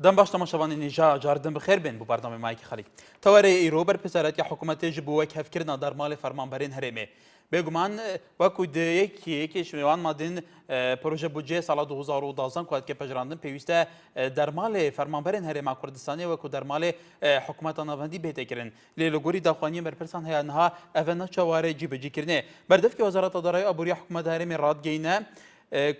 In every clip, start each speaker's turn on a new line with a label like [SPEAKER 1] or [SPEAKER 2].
[SPEAKER 1] دەم باش تەماشەوانینی جاردن بخێر بێن بۆ بەرنامەیەکی خەڵک تەوەرە ئیرۆ بەرپرسەرەتی حکوومەتێژ بوو وەک هەفکردنا دەرماڵی فەرمانبەرین هەرێمێ بێگومان وەکو یەکێکی شوێوان مادین پرۆژە بودجێ ساڵا 2012 کواتکە پەژراندن پێویستە دەرماڵێ فەرمانبەرین هەرێما کوردستانی وەکو دەرماڵێ حکوومەتە ناوەندی بێتێکردن لێلۆگۆری داخوانی بەرپرسان هەیەنها ئەڤە نەچەوارە جیبەجیکردنێ بەردەفکی وەزارەتە دەڕای ئابووری حکوومەتە هەرێمی ڕادگەینە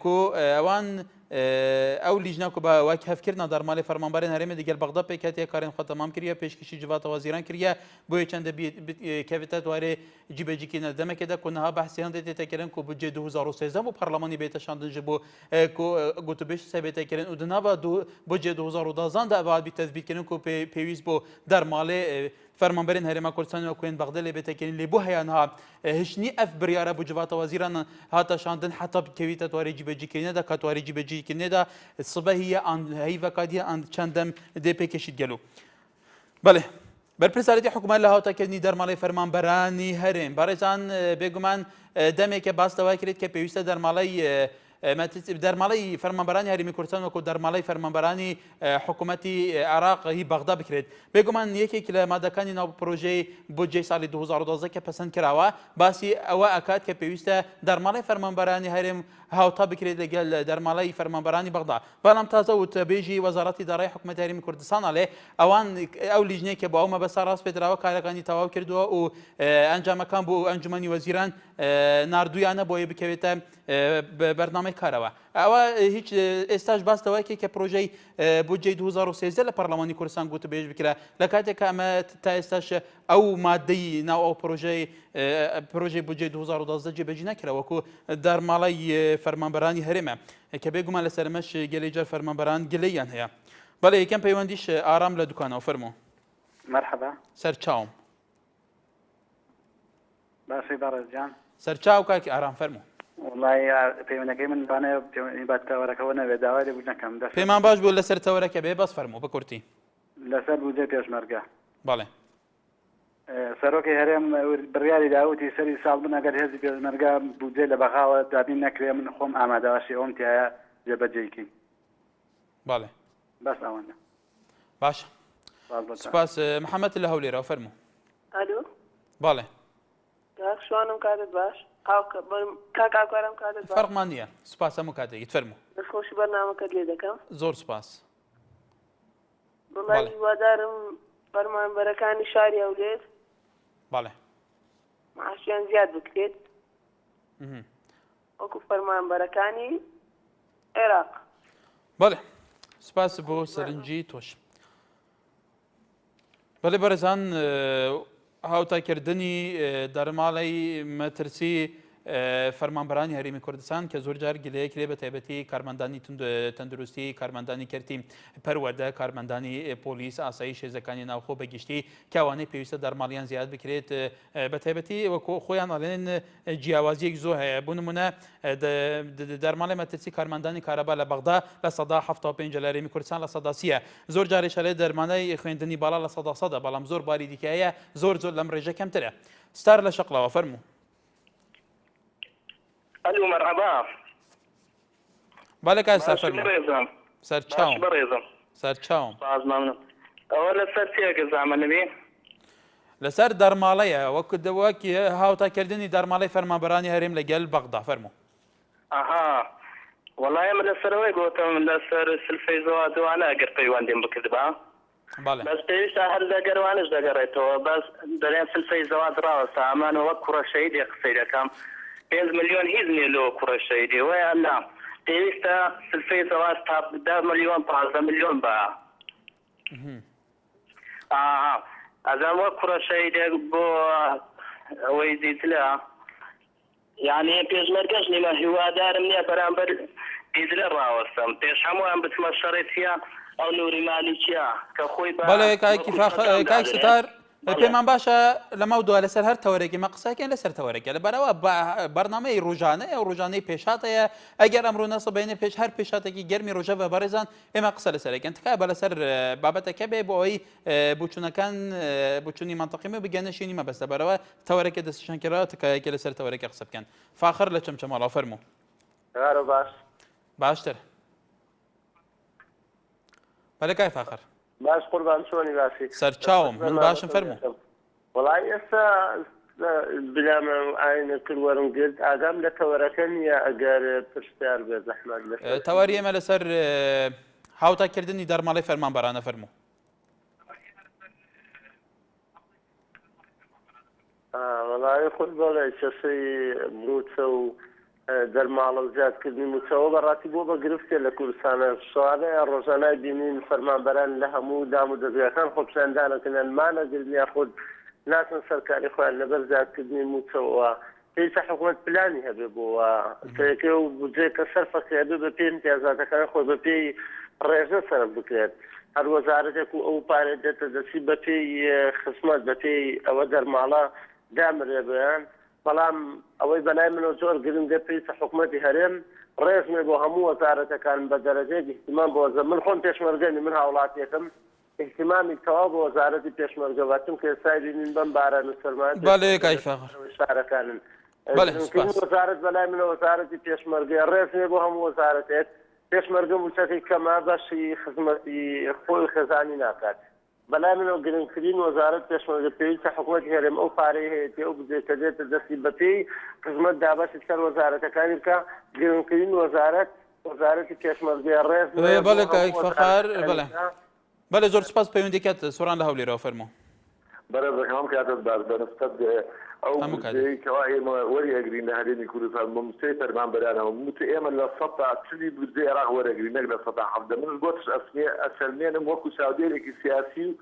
[SPEAKER 1] کو ئەوان ئەو لیژنەکو بە وەک هەفکردنا دەرماڵی فەرمانبەرین هەرێمە دیگەل بەغدا پێکاتی کارێن خۆ تەمام کردە پێشکەشی جواتە وەزیران کردە بۆیە چەندە کەوێتە دوارێ جیبەجیکردنە دەمەکێدا کۆنەها بەحسی هەندێک تێتەکردن کو بودجێ 2013 بۆ پەرلەمانی بێتەشاندن ji بۆ گوتوبێژ سەبێتەکردن و دنابە بودجێ 2012 دا ئەبعاد تەثبیتکردن کو پێویست بۆ دەرماڵێ فەرمانبەرین هەرێما کوردستانی وەکوێن بەغدا لێ بێتەکردن لێ بۆ هەیەنها هشنی ئەف بریارە بۆ جواتە وەزیران هاتە شاندن حتا کەویتە توارێ جیبەجیکردنێدا کە توارێ جیبەجیکردنێدا سبە هیە هەیڤەکادیە چەندەم دێ پێکەشیت گەلو بەڵێ بەرپرسەرەتی حکوومەت لە هاوتاکردنی دەرماڵی فەرمانبەرانی هەرێم بەڕێزان بێگومان دەمێکە باستەوای کرێت کە پێویستە دەرماڵی فەرمانبەرانی هەرێمی کوردستان وەکو دەرماڵی فەرمانبەرانی حکوومەتی عێراق هی بەغدا بکرێت بێگومان یەکێک لە مادەکانی ناو پرۆژەی بودجێی ساڵی 2012 کە پەسەند کراوە باسی ئەوە ئەکات کە پێویستە دەرماڵی فەرمانبەرانی هەرێم هاوتا بکرێت لەگەل دەرماڵی فەرمانبەرانی بەغدا بەڵام تازە وتەبێژی وەزارەتی دارایی حکوومەتی هەرێمی کوردستان ئەڵێ ئەوان ئەو لیژنەیە کە بۆ ئەو مەبەستا ڕاست پێدراوە کارەکانی تەواو کردووە و ئەنجامەکان بۆ ئەنجومەنی وەزیران ناردویانە بۆیە بکەوێتە بەرنامەی کارەوە ئەوە هیچ ئێستاش باستەوەیەکی کە پرۆژەی بودجێی 2013 لە پەرلەمانی کوردستان گوتوبێژ بکرا لە کاتێک ئەمە تا ئێستاش ئەو مادەی ناو ئەو پرۆژەی بودجێی 2012 جێبەجی نەکرا وەکو دەرماڵی فەرمانبەرانی هەرێمە کە بێگومان لە سەرمەش گەلەی جار فەرمانبەران گلەیان هەیە بەڵێ یەکەم پەیوەندیش ئارام لە دوکانەوە فەرموو
[SPEAKER 2] مرحبا
[SPEAKER 1] سەرچاوم
[SPEAKER 2] باشی بەڕێزجان
[SPEAKER 1] سەرچاو کاکی ئارام فەرموو
[SPEAKER 2] وڵی پەیوەندەکەی من بانێ باتەوەرەکەەوە نەوێ داوای بوو نەکەم
[SPEAKER 1] پێمان باش بوو لەسەر تەوەرەکە بێ بەس فەرموو بکورتی
[SPEAKER 2] لەسەر بودجێ پێشمەرگە
[SPEAKER 1] بەڵێ
[SPEAKER 2] سەرۆکی هەرێم بڕیاری داوتی سەری ساڵ بن ئەگەر هێزی پێشمەرگە بودجێ لە بەغاوە دابین نەکرێ من خۆم ئامادەواشی ئەوم تایە جێبەجێکی
[SPEAKER 1] بەڵێ
[SPEAKER 2] بەس ئەوەندە
[SPEAKER 1] باشە سپاس محەممەد لە هەولێرەوە فەرموو
[SPEAKER 3] ئەلو
[SPEAKER 1] بەڵێ
[SPEAKER 3] شوانم کاتت باش کاکارم کاتت
[SPEAKER 1] فەرقمان نییە سپاس هەموو کاتێکیت فەرموو
[SPEAKER 3] دەستخۆشی بەرنامەکەت لێ دەکەم
[SPEAKER 1] زۆر سپاس
[SPEAKER 3] بڵی هیوادارم فەرمانبەرەکانی شاری هەولێر
[SPEAKER 1] بەڵێ
[SPEAKER 3] معاشیان زیاد بکرێت وەکو فەرمانبەرەکانی عێراق
[SPEAKER 1] بەڵێ سپاس بۆ سەرنجی تۆش بەڵێ بەرەزان هاوتاکردنی دەرماڵی مەترسی فەرمانبەرانی هەرێمی کوردستان کە زۆر جار گلەیەک لێ بە تایبەتی کارمەندانی تەندروستی کارمەندانی کەرتی پەروەردە کارمەندانی پۆلیس ئاسایی شێزەکانی ناوخۆ بەگشتی کەوانەی پێویستە دەرماڵیان زیاد بکرێت بە تایبەتی وەکو خۆیان ئەڵێن جیاوازیەک زۆر هەیە بۆ نمونە دەرماڵی مەترسی کارمەندانی کارەبا لە بەغدا لە سەدا 75 لە هەرێمی کوردستان لە سەدا 30 زۆر جارێک لێ دەرمانای خوێندنی باڵا لە سەدا 100 بەڵام زۆر باری دیکەیە زۆر لەم ڕێژە کەمترە ستار لە شەقڵەوە فەرموو
[SPEAKER 4] الو مرحبا
[SPEAKER 1] بالك يا سفر سرچاوم
[SPEAKER 4] بريزم
[SPEAKER 1] سرچاوم
[SPEAKER 4] باز ممنون اولا سرتيك زعما نبي
[SPEAKER 1] لسر درماليه وك هاوتا كردني درمالي فرمانبەرانی هەرێم لەگەل بەغدا فەرموو
[SPEAKER 4] اها والله من السروي قلت من السر سلفي زواج وانا اقر بيواندين بكذبه
[SPEAKER 1] بله
[SPEAKER 4] بس بيش هل دقر وانش دقريته بس درين سلفي زواج راس امان وكره شهيد يقصيد كم 5 مليون هيزني له كره شهيدي ويا لا تيستا سلفي زواج تاب 10 مليون 15 مليون با هذا وكره شهيدي بو ويزيد لا يعني بيش مركز لما هو دار مني برامبر يزل الراوسم بيش حموان بتمشرتيا او نوري مالكيا كخوي با
[SPEAKER 1] بله كاي ستار پێمان باشە لەمە دووە لەسەر هەر تەوەرەێکی مە قسەکەن لەسەر تەوەرەکە لەبەرەوە بەرنامەی ڕۆژانەیە و ڕۆژانەی پێشاتەیە ئەگەر ئەمڕۆ نەسەبێنێ پێش هەر پێشاتێکی گەرمی ڕۆژە بە بەڕێزان ئێمە قسە لەسەرەکەن تکای بە لەسەر بابەتەکە بێ بۆ ئەوەی بچوونەکان بچوونی منتەقیمە بگەنەشێنی مەبەستە بەرەوە تەوەرەکە دەستشانکردەوە تکایەکە لەسەر تەوەرەکە قسە بکەن فاخر لە چەمچەماڵاو فەرموو
[SPEAKER 2] باش
[SPEAKER 1] باشتر بەڵێ کای فاخر
[SPEAKER 5] باش قوربان چۆنی باسی
[SPEAKER 1] سەرچاوم من باشم فەرموو
[SPEAKER 5] وڵای ئێستا بلامە ئاینە کردوەرم گرت ئاگام لە تەوەرەکە نیە ئەگەر پرسیار بێ زەحمەت لەسەر
[SPEAKER 1] تەواری ئێمە لەسەر هاوتاکردنی دەرماڵی فەرمانبەرانە فەرموو
[SPEAKER 5] وڵای خۆت بەڵێ کەسەی موچە و دەرماڵە و زیادکردنی موچەوە بەڕاستی بۆ بە گرفتێ لە کوردستانە سوالەیە ڕۆژانای بینین فەرمانبەران لە هەموو دام و دەستگاکان خۆ پیشاندانەکەن مانە گرنیا خۆت ناچن سەرکاری خۆیان لەبەر زیادکردنی موچەوە پێویستە حکوومەت پلانی هەبێ بۆەوە کەیەکێ و بودجێکە سەرفەکە بێ بە پێی امتیازاتەکان خۆی بە پێی ڕێژە سەرف بکرێت هەر وەزارەتێک و ئەو پارێ دێتە دەچی بە پێی خزمەت بە پێی ئەوە دەرماڵە دامرێ بەیان بەڵام ئەوەی بەلای منەوە زۆر گرنگە پێویستە حکوومەتی هەرێم ڕێژمێ بۆ هەموو وەزارەتەکان بە دەرەجەیەک احتیمام بۆ وەزارەت من خۆم پێشمەرگەنی من هاوڵاتیەکەم احتیمامی تەواو بە وەزارەتی پێشمەرگەواتم کە ئێستا بینین بەم باران و سەرمان
[SPEAKER 1] بەڵێ کای فاخر
[SPEAKER 5] شارەکانن
[SPEAKER 1] بەڵێ سوپاس
[SPEAKER 5] وەزارەت بەلای منە وەزارەتی پێشمەرگە ڕێژمێ بۆ هەموو وەزارەتێک پێشمەرگە موچەکەی کەما بەشی خزمەتی خۆی خێزانی ناکات بەلای منەوە گرنگترین وەزارەت پێشمەرگە پێویستە حکوومەتی هەرێم ئەو پارەی هەیەتی ئەو بجێکە دێتە دەستی بەپێی خزمەت دابەشی سەر وەزارەتەکانی بکە گرنگترین وەزارەتی پێشمەرگە ڕێز
[SPEAKER 1] بەڵێ کای فەخر بەڵێ بەڵێ زۆر سپاس پەیوەندیکەت سۆران لە هەولێرەوە فەرموو
[SPEAKER 6] بەرەزەکەم کاتت باش بەنسبەت ئەو کەوا ئێمە وەریەگرین لە هەرێمی کوردستان بە مستەی فەرمانبەرانەوە مت ئێمە لە سەدا چلی بودجێ عێراق وەرەگرین نەک لە سەدا حەفدە من بۆتش ئەسەلمێنم وەکو چاودێرێکی سیاسی و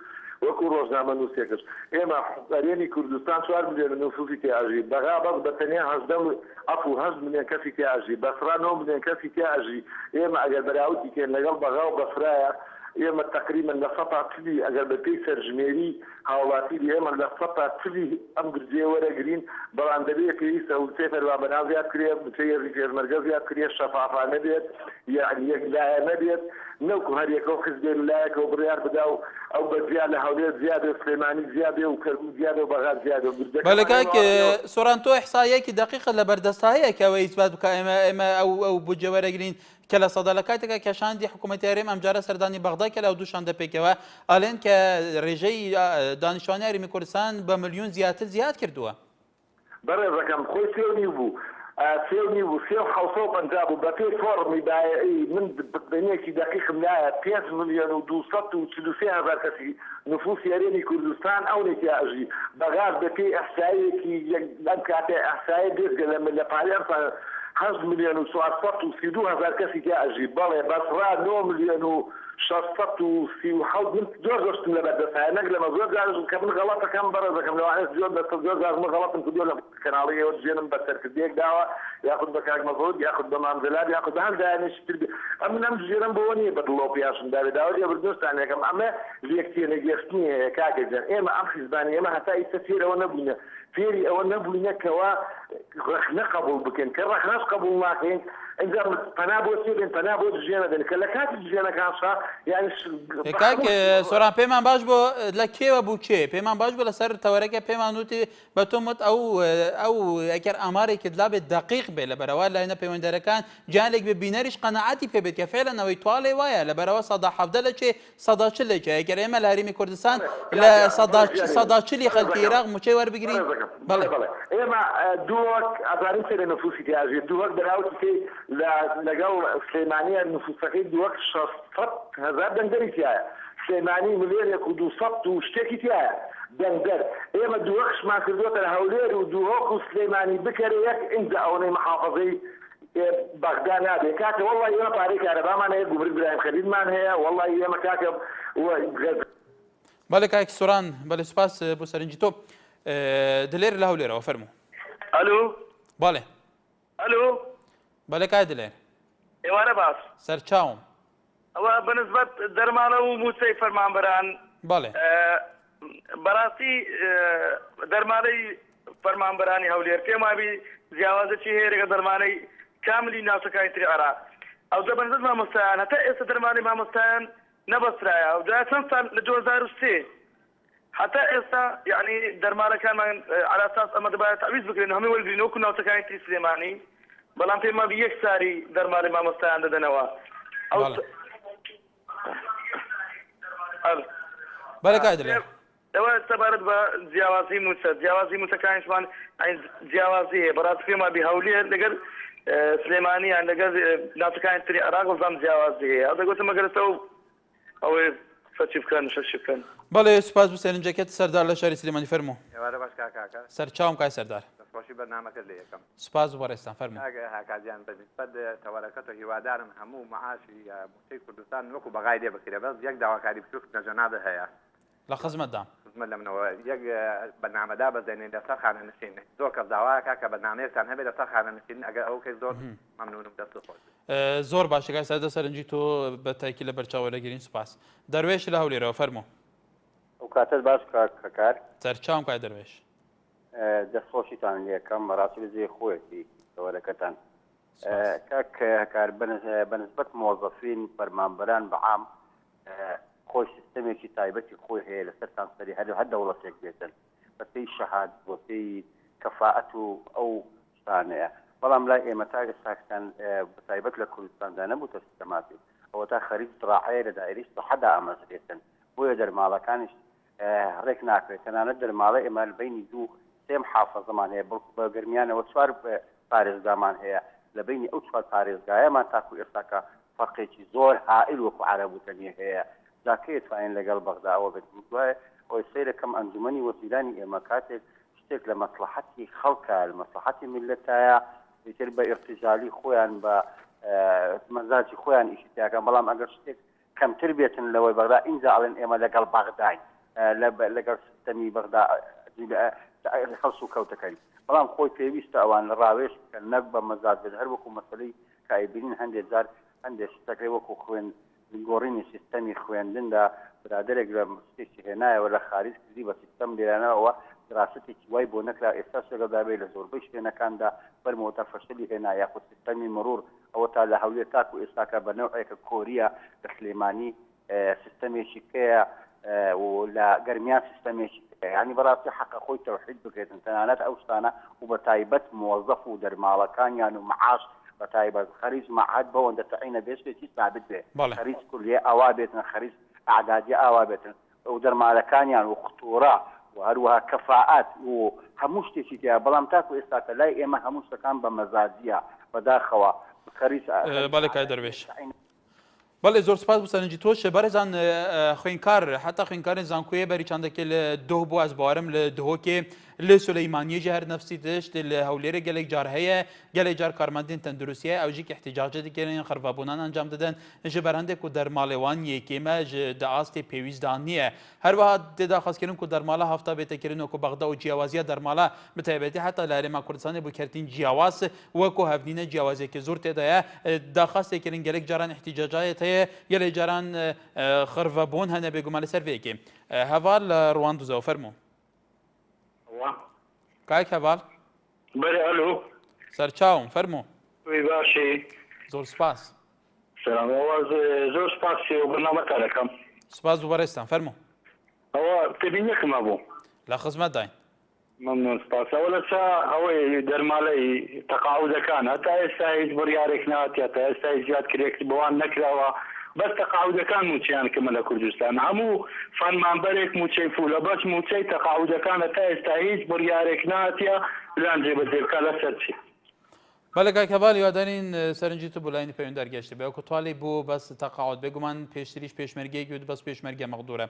[SPEAKER 6] وەکو ڕۆژنامە نووسێکش ئێمە هەرێمی کوردستان 4 ملیۆن نفوسی تێئاژی بەغا بەس بەتەنیا 8 ملیۆن کەسی تێئاژی بەسرا 9 ملیۆن کەسی تێئاژی ئێمە ئەگەر بەراوتی کێن لەگەڵ بەغا و بەسرایە ئێمە تقریبا لە سەدا چلی ئەگەر بە پێی سەرژمێری هاوڵاتی ئێمە لە سەدا چلی ئەم گرجێ وەرەگرین بەڵام دەبێت پێویستە وچەی فەرمانبەران زیاد کرێت وچەی پێشمەرگە زیاد کرێت شەفافانە بێت یعنی یەکلایە نەبێت نەوکو هەر یەکەوە خز بێت لایەکەوە بڕیار بدا و ئەو بەجیا لە هەولێر زیادە سلێمانی زیادێ و کەرکوو زیادە و بەغا زیادە
[SPEAKER 1] بەڵێ کاک سۆران تۆ ئیحسایەکی دقیقە لە بەردەستا هەیە کە ئەوە ئیثبات بکە ئێمە ئەو بودجە وەرەگرین کە لە سەدا لە کاتێکە کەشاندی حکوومەتی هەرێم ئەمجارە سەردانی بەغدا کە لەو دووشان دەپێکەوە ئەڵێن کە ڕێژەی دانیشتوانی هەرێمی کوردستان بە ملیۆن زیاتر زیاد کردووە
[SPEAKER 6] بەڕێزەکەم خۆی سێونی بوو سێونی بوو سێ و حەوسە و پەنجا بوو بە پێی فۆرمی بایعی من بینێکی دقیقم لایە 5 ملیۆن و 243,000 کەسی نفوسی هەرێمی کوردستان ئەو نێتیاژی بەغاز بە پێی ئەحسایەکی ئەم کاتێ ئەحسایە دێزگە لە پارێ 8 ملیۆن و 432,000 کەسی تێئاژی بەڵێ بەسرا 9 ملیۆن و 637 من زۆر گەشتم لە بەردەستایە نەک لەمە زۆر جارم کە من غەڵەتەکەم بەڕێزەکەم لەوانێت زۆر جار من غەڵەتم کردووە لە کەناڵیەوە دژێنم بە سەرکردەیەک داوە یاخود بە کاک مەفرود یاخود بە مامزەلات یاخود بە هەر دایانێکی تر ئەم من ئەم دژێنم بەوە نییە بە دڵۆ پیاشم داوێ داوای بردوستانێکم ئەمە لێکتێنە گەشتنی هەیە کاکە جان ئێمە ئەم حیزبانی ئێمە هەتا ئیستا فێرەوە نەبووینە فێری ئەوە نەبووینەکەوە ڕەخنە قبول بکەن کە ڕەخنەش قبول ناکەین اینجا پەنا بۆ چێ بێن پەنا بۆ دژێنە دێن کە لە کاتی دژێنەکانشا یعنی
[SPEAKER 1] کاک سۆران پێمان باش بۆ لە کێوە بوو کێ پێمان باش بۆ لەسەر تەوەرەکە پێمان وتی بە تۆمت ئەو ئەگەر ئامارێکت لا بێت دقیق بێ لە بەرەوە لایەنە پەیوەندەرەکان جانێک بێ بینەریش قەنەعاتی پێ بێت کە فعلەنەوەی توالێ وایە لە بەرەوە سەدا حەفدە لە چێ سەدا چل لە چێ ئەگەر ئێمە لە هەرێمی کوردستان لە سەدا چلی خەڵکی عێراق موچەی وەربگرین
[SPEAKER 6] بەڵێ ئێمە دووەک ئازارین سێ لە نفوسی تێئاژی دووەک بەراوتی لەگەڵ سلێمانیە نفوسەکەی دووەک 600,000 دەنگەری تایە سلێمانی ملیۆنێک و 200 و شتێکی تایە دەنگەر ئێمە دووەکشمان کردوتە لە هەولێر و دووەک و سلێمانی بکەرە یەک ئینجا ئەوەی محافەزەی بەغدا نابێ کاکە وەڵڵی ئێمە پارەی کارەبامان هەیە گوبر برایم خەلیلمان هەیە وەڵڵی ئێمە کاکە
[SPEAKER 1] بەڵێ کاکی سۆران بەڵێ سوپاس بۆ سەرنجی تۆ دلێر لە هەولێرەوە فەرموو
[SPEAKER 4] ئەلو
[SPEAKER 1] بەڵێ
[SPEAKER 4] ئەلو
[SPEAKER 1] بەڵێ کای دلێر
[SPEAKER 4] ئێوارە باس
[SPEAKER 1] سەرچاوم
[SPEAKER 4] ئەوە بەنسبەت دەرمانە و موچەی فەرمانبەران
[SPEAKER 1] بەڵێ
[SPEAKER 4] بەڕاستی دەرمانەی فەرمانبەرانی هەولێر پێمابی جیاوازەی هەیەرێکە دەرمانەی کاملی ناوچەکانی تری عێراق ئەو دەبەندت مامۆستایان هەتا ئێستا دەرمانی مامۆستایان نەبەسترایە و جا چەند سال لە 2003 حتى ئێستا یعنی دەرمانەکانمان على اساس ئەمە دەبایە تعویز بکرێن هەمووی وەرگرین وەکو ناوچەکانی تری سلێمانی بەڵام پێمابی یەک ساری دەرمانی مامۆستایان دەدەنەوە
[SPEAKER 1] بەڵێ کای دەڵێ
[SPEAKER 4] ئەوە سەبارەت بە جیاوازی موچە جیاوازی موچەکانیشمان جیاوازی هەیە بەڕاستی پێما بی هەولێر لەگەر سلێمانیان لەگەر ناوچەکانی تری عێراق وەزام جیاوازی هەیە دەگوتم مەگەرەوە ئەوەی فەرچی بکەن شەشی بکەن.
[SPEAKER 1] بەڵێ سوپاس بۆ سەرنجەکەت سەردار لە شاری سلێمانی فەرموو.
[SPEAKER 7] ئێوارە باش کاکە
[SPEAKER 1] سەرچاوم کای سەردار.
[SPEAKER 7] دەستخۆشی بەرنامەکەت لە یەکەم.
[SPEAKER 1] سوپاس بۆ ڕێستان فەرموو.
[SPEAKER 7] هاکازیان بەنسبەت تەوەرەکەت و هیوادارم هەموو معاشی موچەی کوردستان وەکو بەغای دێ بکرێ بەس یەک داواکاری بچووک نەجەنابە هەیە.
[SPEAKER 1] لە خزمەتدام.
[SPEAKER 7] خزمەت لە منەوە یەک بەرنامەدا بەزێنێ لەسەر خانەنشین زۆر کەس داواکە کە بەرنامەیەکتان هەبێت لەسەر خانەنشین ئەگەر ئەو کەس زۆر مەمنونم دەست خۆش.
[SPEAKER 1] زۆر باشە کای سەردار سەرنجی تۆ بە تایکی لە بەرچاوەرەگیرین سوپاس. دەروێش لە هەولێرەوە فەرموو.
[SPEAKER 8] ئەو کاتت باش کاکار
[SPEAKER 1] سەرچاوم کای دەروێش.
[SPEAKER 8] دەستخۆشیتان لەکەم بەڕاستی بەجێ خۆیەتی تەوەرەکەتان کاک هەکار بەنسبەت مۆزەفین فەرمانبەران بەعام خۆی سیستەمێکی تایبەتی خۆی هەیە لەسەرتان سەری هەر دەوڵەتێک بێتن بەپێی شەهاد بۆپێی کەفاعەت و ئەو شتانەیە بەڵام لای ئێمە تا ئێستاکتان بەتایبەت لە کوردستاندا نەبووتە سیستەماتی ئەوە تا خەریج ڕاعەیە لە دایری سەحەدا ئاماژرێتن بۆیە دەرماڵەکانیش ڕێک ناکرێت تەنانەت دەرماڵە ئێمە بینی دوو سێم حافەزەمان هەیە بە گرمیانەوە چوار پارێزگامان هەیە لە بینی ئەو چوار پارێزگایەمان تاکو ئێستاکە فەرقێکی زۆر هائیل وەکو عەرەبوتنی هەیە جاکەیە توانین لەگەڵ بەغداەوە بێت دوایە ئەوی سەیرەکەم ئەنجومەنی وەزیرانی ئێمە کاتێک شتێک لە مەسلحەتی خەڵکە لە مەسلحەتی میلەتایە ئیتر بە ئیرتیجالی خۆیان بە مەزاجی خۆیان ئیشتیاکەن بەڵام ئەگەر شتێک کەمتر بێتن لەوەی بەغدا ئینجا ئەڵێن ئێمە لەگەڵ بەغداین لەگەڵ سیستەمی بەغدا خەڵس و کەوتەکەین بەڵام خۆی پێویستە ئەوان لە ڕاوێش کە نەک بە مەزاج بێت هەر وەکو مەسەلەی کایبینین هەندێک جار هەندێک شتەکەی وەکو خوێن گۆڕینی سیستەمی خوێندندا برادێک لە شتێکی هێنایەوە لە خارج کردی بە سیستەم لێرانەوە دراستێکی وای بۆ نەکرا ئێستا شێگەدابێ لە زۆربەی شوێنەکاندا بەرمەوەتا فەشلی هێنا یاخود سیستەمی مرور ئەوە تا لە هەولێر تاکو ئێستاکە بە نەوعێکە کۆریە لە سلێمانی سیستەمێکی کەیە و لە گەرمیان سیستەمێکی ینی بەڕاستی حەقە خۆی تەوحید بکرێتن تەنانەت ئەو شتانە و بە تایبەت مۆزەف و دەرماڵەکانیان و معاش بەتایبەت خەریج معهد بەوەندە تەعینە بێشتێکی ثابت بێ خەریج کولیە ئاوا بێتن خەریج ئەعدادی ئاوا بێتن ئەو دەرمالەکانیان و خطوڕە و هەروەها کەفاعەت و هەموو شتێکی تیا بەڵام تاکو ئێستاکە لای ئێمە هەموو شتەکان بە مەزاجیە بەداخەوە خەریج
[SPEAKER 1] بەڵێ کای دەروێش بەڵێ زۆر سپاس بۆ سەرنجی تۆ بەڕێزان خوێنکار حتا خوێنکارێن زانکۆیە بەریچاندەکە لە دۆ بۆ ئەس باوەرم لە دهۆکێ لە سولەیمانیەجی هەر نەفسی دشت لە هەولێرە گەلێک جار هەیە گەلێک جار کارمەندین تەندروستیە ئەوژی احتیجاجە دیکەن خڕڤابوونان ئەنجام دەدەن ji بەرهەندێک و دەرماڵێوان یەکێمە ji دەئاستێ پێویستدان نییە هەروەها تێداخوازکردن و دەرماڵە هەفتا بێتەکردن وەکو بەغدا و جیاوازیە دەرماڵە بتایبەتی حتا لە هەرێما کوردستانی بۆ کردین جیاواز وەکو هەڤنینە جیاوازێکی زۆر تێدایە داخواستێکردن گەلێک جاران احتیجاجایەت هەیە گەلێک جاران خڕڤەبوون هەنە بێگومان لەسەر vêyekê heval li Rwandûza fermû کایک هەڤال
[SPEAKER 4] بەێ ئەلو
[SPEAKER 1] سەرچاوم فەرموو
[SPEAKER 4] وی باشی
[SPEAKER 1] زۆر سپاس
[SPEAKER 4] سلامەوە زۆر سپاسی و بەرنامەکانەکەم
[SPEAKER 1] سپاس و بەڕێستان فەرموو
[SPEAKER 4] ئەوە تبینیەکمە بوو
[SPEAKER 1] لە خزمەت داین
[SPEAKER 4] ممنون سپاس ئەوە لەچا ئەوەی دەرمالەی تەقاعودەکان هەتا ئێستا هیچ بڕیارێک ناتێت تا ئێستا زیادکرێک بۆوان نەکراوە بەس تەقاعودەکان موچیان کەمە لە کوردستان هەموو فەرمانبەرێک موچەی فولە بەس موچەی تەقاعودەکان هەتا ئێستا هیچ بڕیارێک ناتیە لان جێبەجێبکە لەسەر چی
[SPEAKER 1] بەڵێ کاک هەڤال هیوادارین سەرنجی تو بۆ لایەنی پەیوەنددارگەشتە بێ وەکو تواڵی بوو بەس تەقاعود بێگومان پێشتریش پێشمەرگەیەکی و بەس پێشمەرگە مەقدورە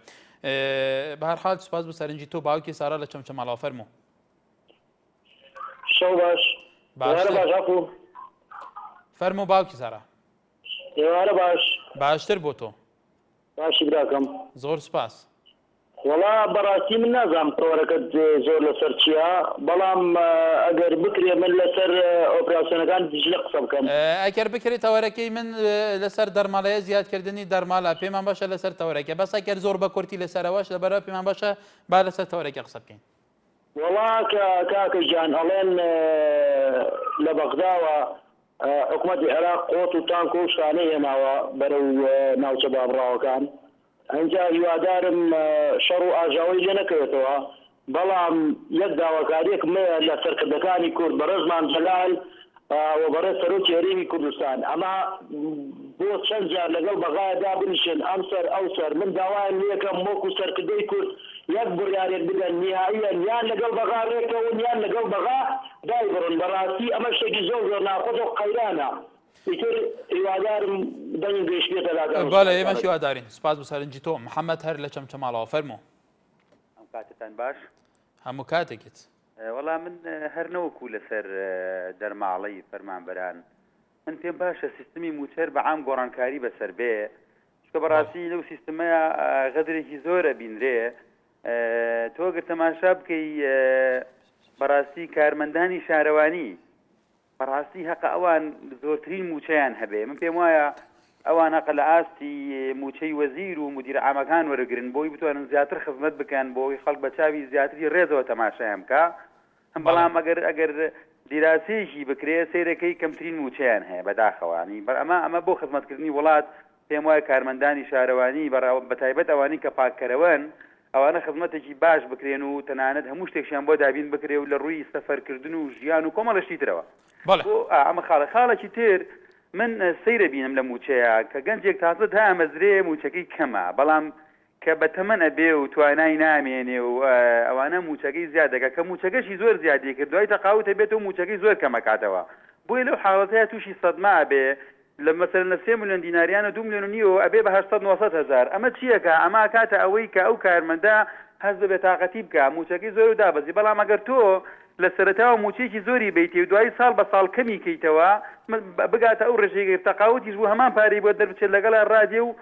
[SPEAKER 1] بە هەر حال سوپاس بۆ سەرنجی تۆ باوکی سارا لە چەمچەماڵاوە فەرموو
[SPEAKER 4] شەو باش
[SPEAKER 1] فەرموو باوکی سارا
[SPEAKER 4] ئێوارە
[SPEAKER 1] باشتر بۆ تۆ
[SPEAKER 4] باشی براکەم
[SPEAKER 1] زۆر سپاس
[SPEAKER 4] وەڵا بەڕاستی من نازانم تۆرەکەت زۆر لەسەر چییە بەڵام ئەگەر بکرێ من لەسەر ئۆپراسیۆنەکان دیژلە قسە بکەم
[SPEAKER 1] ئەگەر بکرێت تەوەرەکەی من لەسەر دەرماڵەیە زیادکردنی دەرماڵە پێمان باشە لەسەر تەوەرەکە بەس ئەگەر زۆر بە کورتی لەسەرەوەش لەبەرەوە پێمان باشە با لەسەر تەوەرەکە قسە بکەین
[SPEAKER 4] وەڵا کاکە گیان ئەڵێن لە بەغداوە حکوومەتی عێراق قۆت و تانک و شتانەی هێناوە بەرەو ناوچە بابڕاوەکان ئەنجا هیوادارم شەڕ و ئاژاوی لێ نەکەوێتەوە بەڵام یەک داواکاریەک مەیە لە سەرکردەکانی کورد بەڕێزمان جەلال و بەڕێز سەرۆکی هەرێمی کوردستان ئەمە بۆ چەند جار لەگەڵ بەغایەدا بنشن ئەمسەر ئەوسەر من داوایان لێکم وەکو سەرکردەی کورد یەک بڕیارێک بدەن نهاییان یان لەگەڵ بەغا ڕێکەون یان لەگەڵ بەغا دایبڕن بەڕاستی ئەمە شتێکی زۆر زۆر ناخۆش و قەیرانە ئیتر هیوادارم دەنگ گەیش بێتە لاگەڵ
[SPEAKER 1] بەڵێ ئێمەش هیوادارین سپاس بۆ سەرنجی تۆ محەممەد هەر لە چەمچەماڵەوە فەرموو
[SPEAKER 8] ئەم کاتتان باش
[SPEAKER 1] هەموو کاتێکت
[SPEAKER 8] وەڵام من هەر نەوەکو لەسەر دەرماڵەی فەرمانبەران من پێم باشە سیستمی موچەر بە عام گۆڕانکاری بەسەر بێ چکە بەڕاستی لەو سیستمەیە غەدرێکی زۆرە بینرێ تۆ گەر تەماشا بکەی بەڕاستی کارمەندانی شارەوانی بەڕاستی هەقە ئەوان زۆرترین موچەیان هەبێ من پێم وایە ئەوان هەقە لە ئاستی موچەی وەزیر و مدیر عامەکان وەرەگرن بۆی بتوانن زیاتر خزمەت بکەن بۆی خەڵک بە چاوی زیاتری ڕێزەوە تەماشایان بکە هەم بەڵام ئەگەر دیراسەیەکی بکرێ سیرەکەی کەمترین موچەیان هەیە بەداخەوانی ئەمە بۆ خزمەتکردنی وڵات پێم وایە کارمەندانی شارەوانی بەتایبەت ئەوانی کە پاککەرەوەن ئەوانە خزمەتێکی باش بکرێن و تەنانەت هەموو شتێکیان بۆ دابین بکرێ و لە ڕووی سەفەرکردن و ژیان و کۆمەڵەشتی ترەوە ئەمە خاڵێکی تر من سەیرە بینم لە موچەیە کە گەنجێک تازە تا ئەمەزرێ موچەکەی کەمە بەڵام کە بە تەمەن ئەبێ و توانای نامێنێ و ئەوانە موچەکەی زیاد دەکە کە موچەکەشی زۆر زیادی کرد دوای تەقاوت هەبێت و موچەکەی زۆر کەمەکاتەوە بۆی لەو حاڵەتەیە تووشی سەدما ئەبێ لە مەسەرەن لە 3 ملیۆن دیناریانە 2 ملیۆن و نیوە ئەبێ بە 800 هزار ئەمە چیەکە ئەمە کاتە ئەوەی کە ئەو کارمەندە هەز بەبێت تااقەتی بکە موچەکەی زۆر و دابەزی بەڵام ئەگەر تۆ لە سەرەتاوە موچێکی زۆری بیتی و دوای ساڵ بە ساڵ کەمی کەیتەوە بگاتە ئەو ڕێژەیەک تەقاوتیش بوو هەمان پارەی بۆ دەربچێت لەگەڵ ڕادیۆ و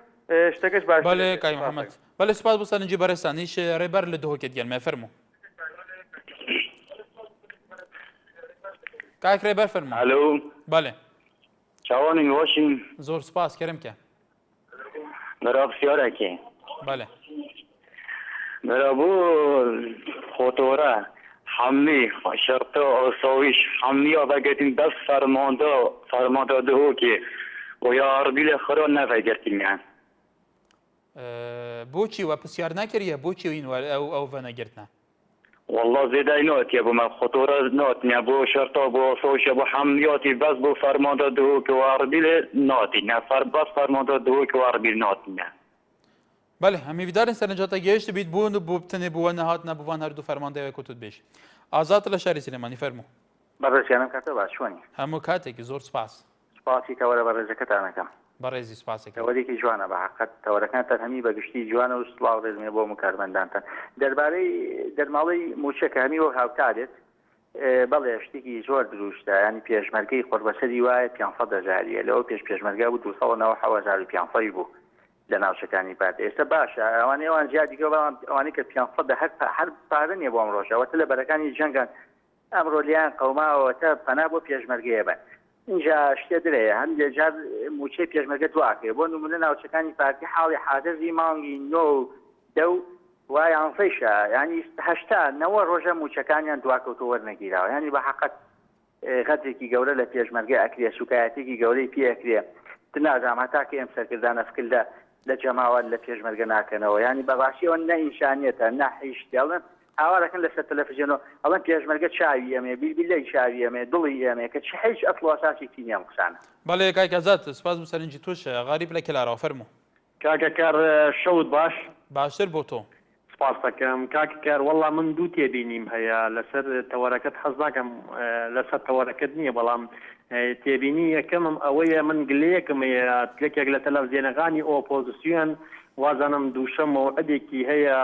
[SPEAKER 8] شتەکەش باش
[SPEAKER 1] بەڵێ کاک محەممەد بەڵێ سپاس بۆ سەرنجی بەڕێستان هیچ ڕێبەر لە دهۆکێت گەلمێ فەرموو کاک ڕێبەر فەرموو
[SPEAKER 4] ئەلۆ
[SPEAKER 1] بەڵێ
[SPEAKER 4] چاوانین وەشین
[SPEAKER 1] زۆر سپاس کەرمکە
[SPEAKER 4] بەرا پرسیارێکی
[SPEAKER 1] بەڵێ
[SPEAKER 4] بەرا بۆ خۆتۆرە حملی شرط آسایش حملی آبگتین بس فرمانده دهوکی و یا عربی لخرا نفگرتیم یعنی
[SPEAKER 1] بۆچی وە پرسیار ناکردیە بۆچی این ئەو ڤەنەگرتنە
[SPEAKER 4] والله زیده ناتیه بو من خطوره ناتیه بو شرطا بو آسایش بو حملیاتی بس بو فرمانده دهوکی و عربی ناتی نه بس فرمانده دهوکی و عربی ناتی نه
[SPEAKER 1] بەڵێ هەمیدارن سەرنجاتە گەیشت بیت بوون و بۆ بتنێ بووە نەهات نەبووان هەردوو فەرماندەیە کوتت بێش ئازاد لە شاری سلێمانی فەرموو
[SPEAKER 8] بەڕێزیانم کاتە باش چۆنی
[SPEAKER 1] هەموو کاتێکی زۆر سپاس
[SPEAKER 8] سپاسی کەوەرە بەڕێزەکەتانەکەم
[SPEAKER 1] بەڕێزی سپاسێکی
[SPEAKER 8] تەوەرێکی جوانە بە حقەت تەوەرەکانتان هەمی بەگشتی جوانە و سڵاو ڕێزمێ بۆ کارمەندانتان دەربارەی دەرماڵەی موچەکە هەمی وەک هاوتارێت بەڵێ شتێکی زۆر دروستە ینی پێشمەرگەی خۆربەسەری وایە 500 هزاریە لەوە پێشمەرگا بوو 295 بوو لە ناوچەکانی پارت ئێستا باشە ئەوانەیەوان زیادیکە بەڵام ئەوانەی کە 500 هەر پارە نیە بۆ ئەم ڕۆژەوەتە لە بەرەکانی جەنگان ئەمڕۆ لیان قەوماوەتە پەنا بۆ پێشمەرگەیە بن اینجا شتێ درەیە هەم لەجار موچەی پێشمەرگە دواکرێ بۆ نمونە ناوچەکانی پارتی حاڵی حادەزی مانگی 9 10 وای ئەنفەیشە ینی 89 ڕۆژە موچەکانیان دواکەوتۆ وەرنەگیراوە ینی بە حقەت غەدرێکی گەورە لە پێشمەرگە ئەکرێ سوکایەتێکی گەورەی پێەکرێ نازام هەتاکە ئەم سەرکردانە فکردە لە جەماوات لە پێشمەرگە ناکەنەوە ینی بەباشیەوە نە ئینشانیەتە نەحیشتێڵن هاوارەکەن لەسەر تەلەڤیزیۆنەوە ئەڵەن پێشمەرگە چاوی ئەمێ بیلبیلەی چاوی ئەمێ دڵی ئەمێ کە چ هیچ ئەسڵ ئاساسێکی نییە قسانە
[SPEAKER 1] بەڵێ کاک ئازاد سپاس بۆ سەرنجی تۆش غاریب لە کلارەوە فەرموو
[SPEAKER 9] کاکەکار شەوت باش
[SPEAKER 1] باشتر بۆ تۆ
[SPEAKER 9] سپاس دەکەم کاکەکار وەڵام من دوو تێبینیم هەیە لەسەر تەوەرەکەت حەز ناکەم لەسەر تەوەرەکەت نییە بەڵام تێبینی یەکەمم ئەوەیە من گلەیەکم هەیە یەکێک لە تەلەڤیزیۆنەکانی ئۆپۆزیسیۆن وازانم دووشەمەوە ئەدێکی هەیە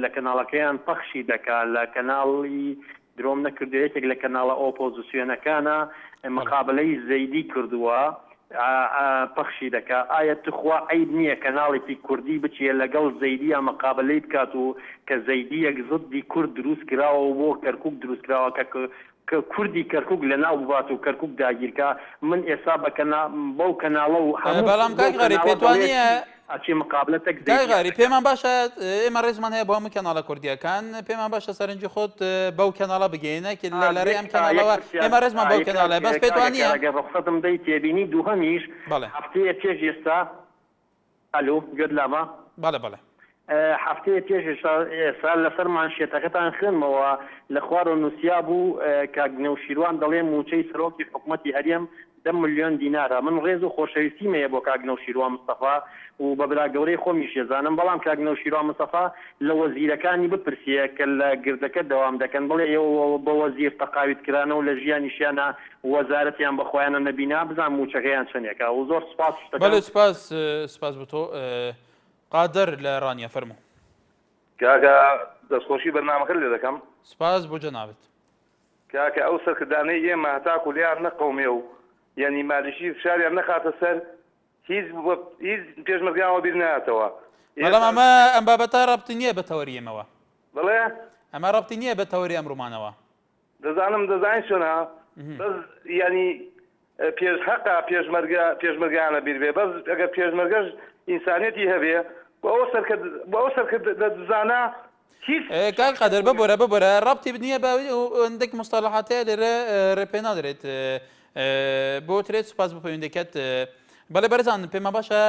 [SPEAKER 9] لە کەناڵەکەیان پەخشی دەکات لە کەناڵی درۆم نەکردو یەکێک لە کەناڵە ئۆپۆزیسیۆنەکانە مقابلەی زەیدی کردووە پەخشی دەکات ئایا تخوا عیب نییە کەناڵێکی کوردی بچێ لەگەڵ زەیدیە مقابلەی بکات و کە زەیدیەک زدی کورد دروست کراوە بۆ کەرکووک دروست کراوە کە کوردی کەرکووک لە ناو ببات و کەرکووک داگیرکە من ئێستا بەو کەناڵە و
[SPEAKER 1] بەڵام کاک غەریب پێتوانیە
[SPEAKER 9] ئەچی مقابلەتێک
[SPEAKER 1] کاک غەریب پێمان باشە ئێمە ڕێزمان هەیە بۆ هەموو کەناڵە کوردیەکان پێمان باشە سەرنجی خۆت بەو کەناڵە بگەینە لەرەی ئەم کەناڵەوە ئێمە ڕێزمان بەو کەناڵە بەس پێتوانیە
[SPEAKER 9] ڕخسەتم دەی تێبینی دووهەمیش هەفتەیە پێش ئێستا ئەلۆ گوێت لامە
[SPEAKER 1] بەڵێ بەڵێ
[SPEAKER 9] هەفتەیە پێش ئێستا لەسەر مانشێتەکەتان خوێنمەوە لە خوار و نووسیا بوو کە نەوشیروان دەڵێ موچەی سەرۆکی حکوومەتی هەرێم 10 ملیۆن دینارە من ڕێز و خۆشەویستیمەیە بۆ کاک نەوشیروان مستەفا و بە براگەورەی خۆمی شێزانم بەڵام کاک نەوشیروان مستەفا لە وەزیرەکانی بپرسیە کە لە گردەکە دەوام دەکەن بڵێ ئێوە بە وەزیر تەقاویت کرانە و لە ژیانیشیانە وەزارەتیان بەخۆیانە نەبینا بزان موچەکەیان چەندێکە و زۆر سپاس
[SPEAKER 1] بەڵێ سپاس بۆ تۆ قادر لە ڕانیە فەرموو
[SPEAKER 10] کاکە دەستخۆشی بەرنامەکە لێ دەکەم
[SPEAKER 1] سپاس بۆ جەنابێت
[SPEAKER 10] کاکە ئەو سەرکردانەی ئێمە هەتاکو لیان نەقەومێ و یعنی مالیشی فشاریان نەخاتە سەر هیچ پێشمەرگیانەوە بیر نهاتەوە
[SPEAKER 1] بەڵام ئەم بابەتە ڕابطی نییە بە تەوەری ئێمەوە
[SPEAKER 10] بڵێ
[SPEAKER 1] ئەمە ڕابطی نییە بە تەوەری ئەمڕۆمانەوە
[SPEAKER 10] دەزانین چۆنە بەس ینی پێشحەقا پێشمەرگیانە بیر بێ بەس ئەگەر پێشمەرگەش ئینسانێتی هەبێ بۆ ئەو سەرکرد دەزانە
[SPEAKER 1] کاک قەدەر ببۆرە ڕابطی نییە بە هەندێک مستەلاحاتەیە لێرە ڕێپێ نادرێت بۆ ترێت سوپاس بە پەیوەندیکەت بەڵێ بەرزان پێمە باشە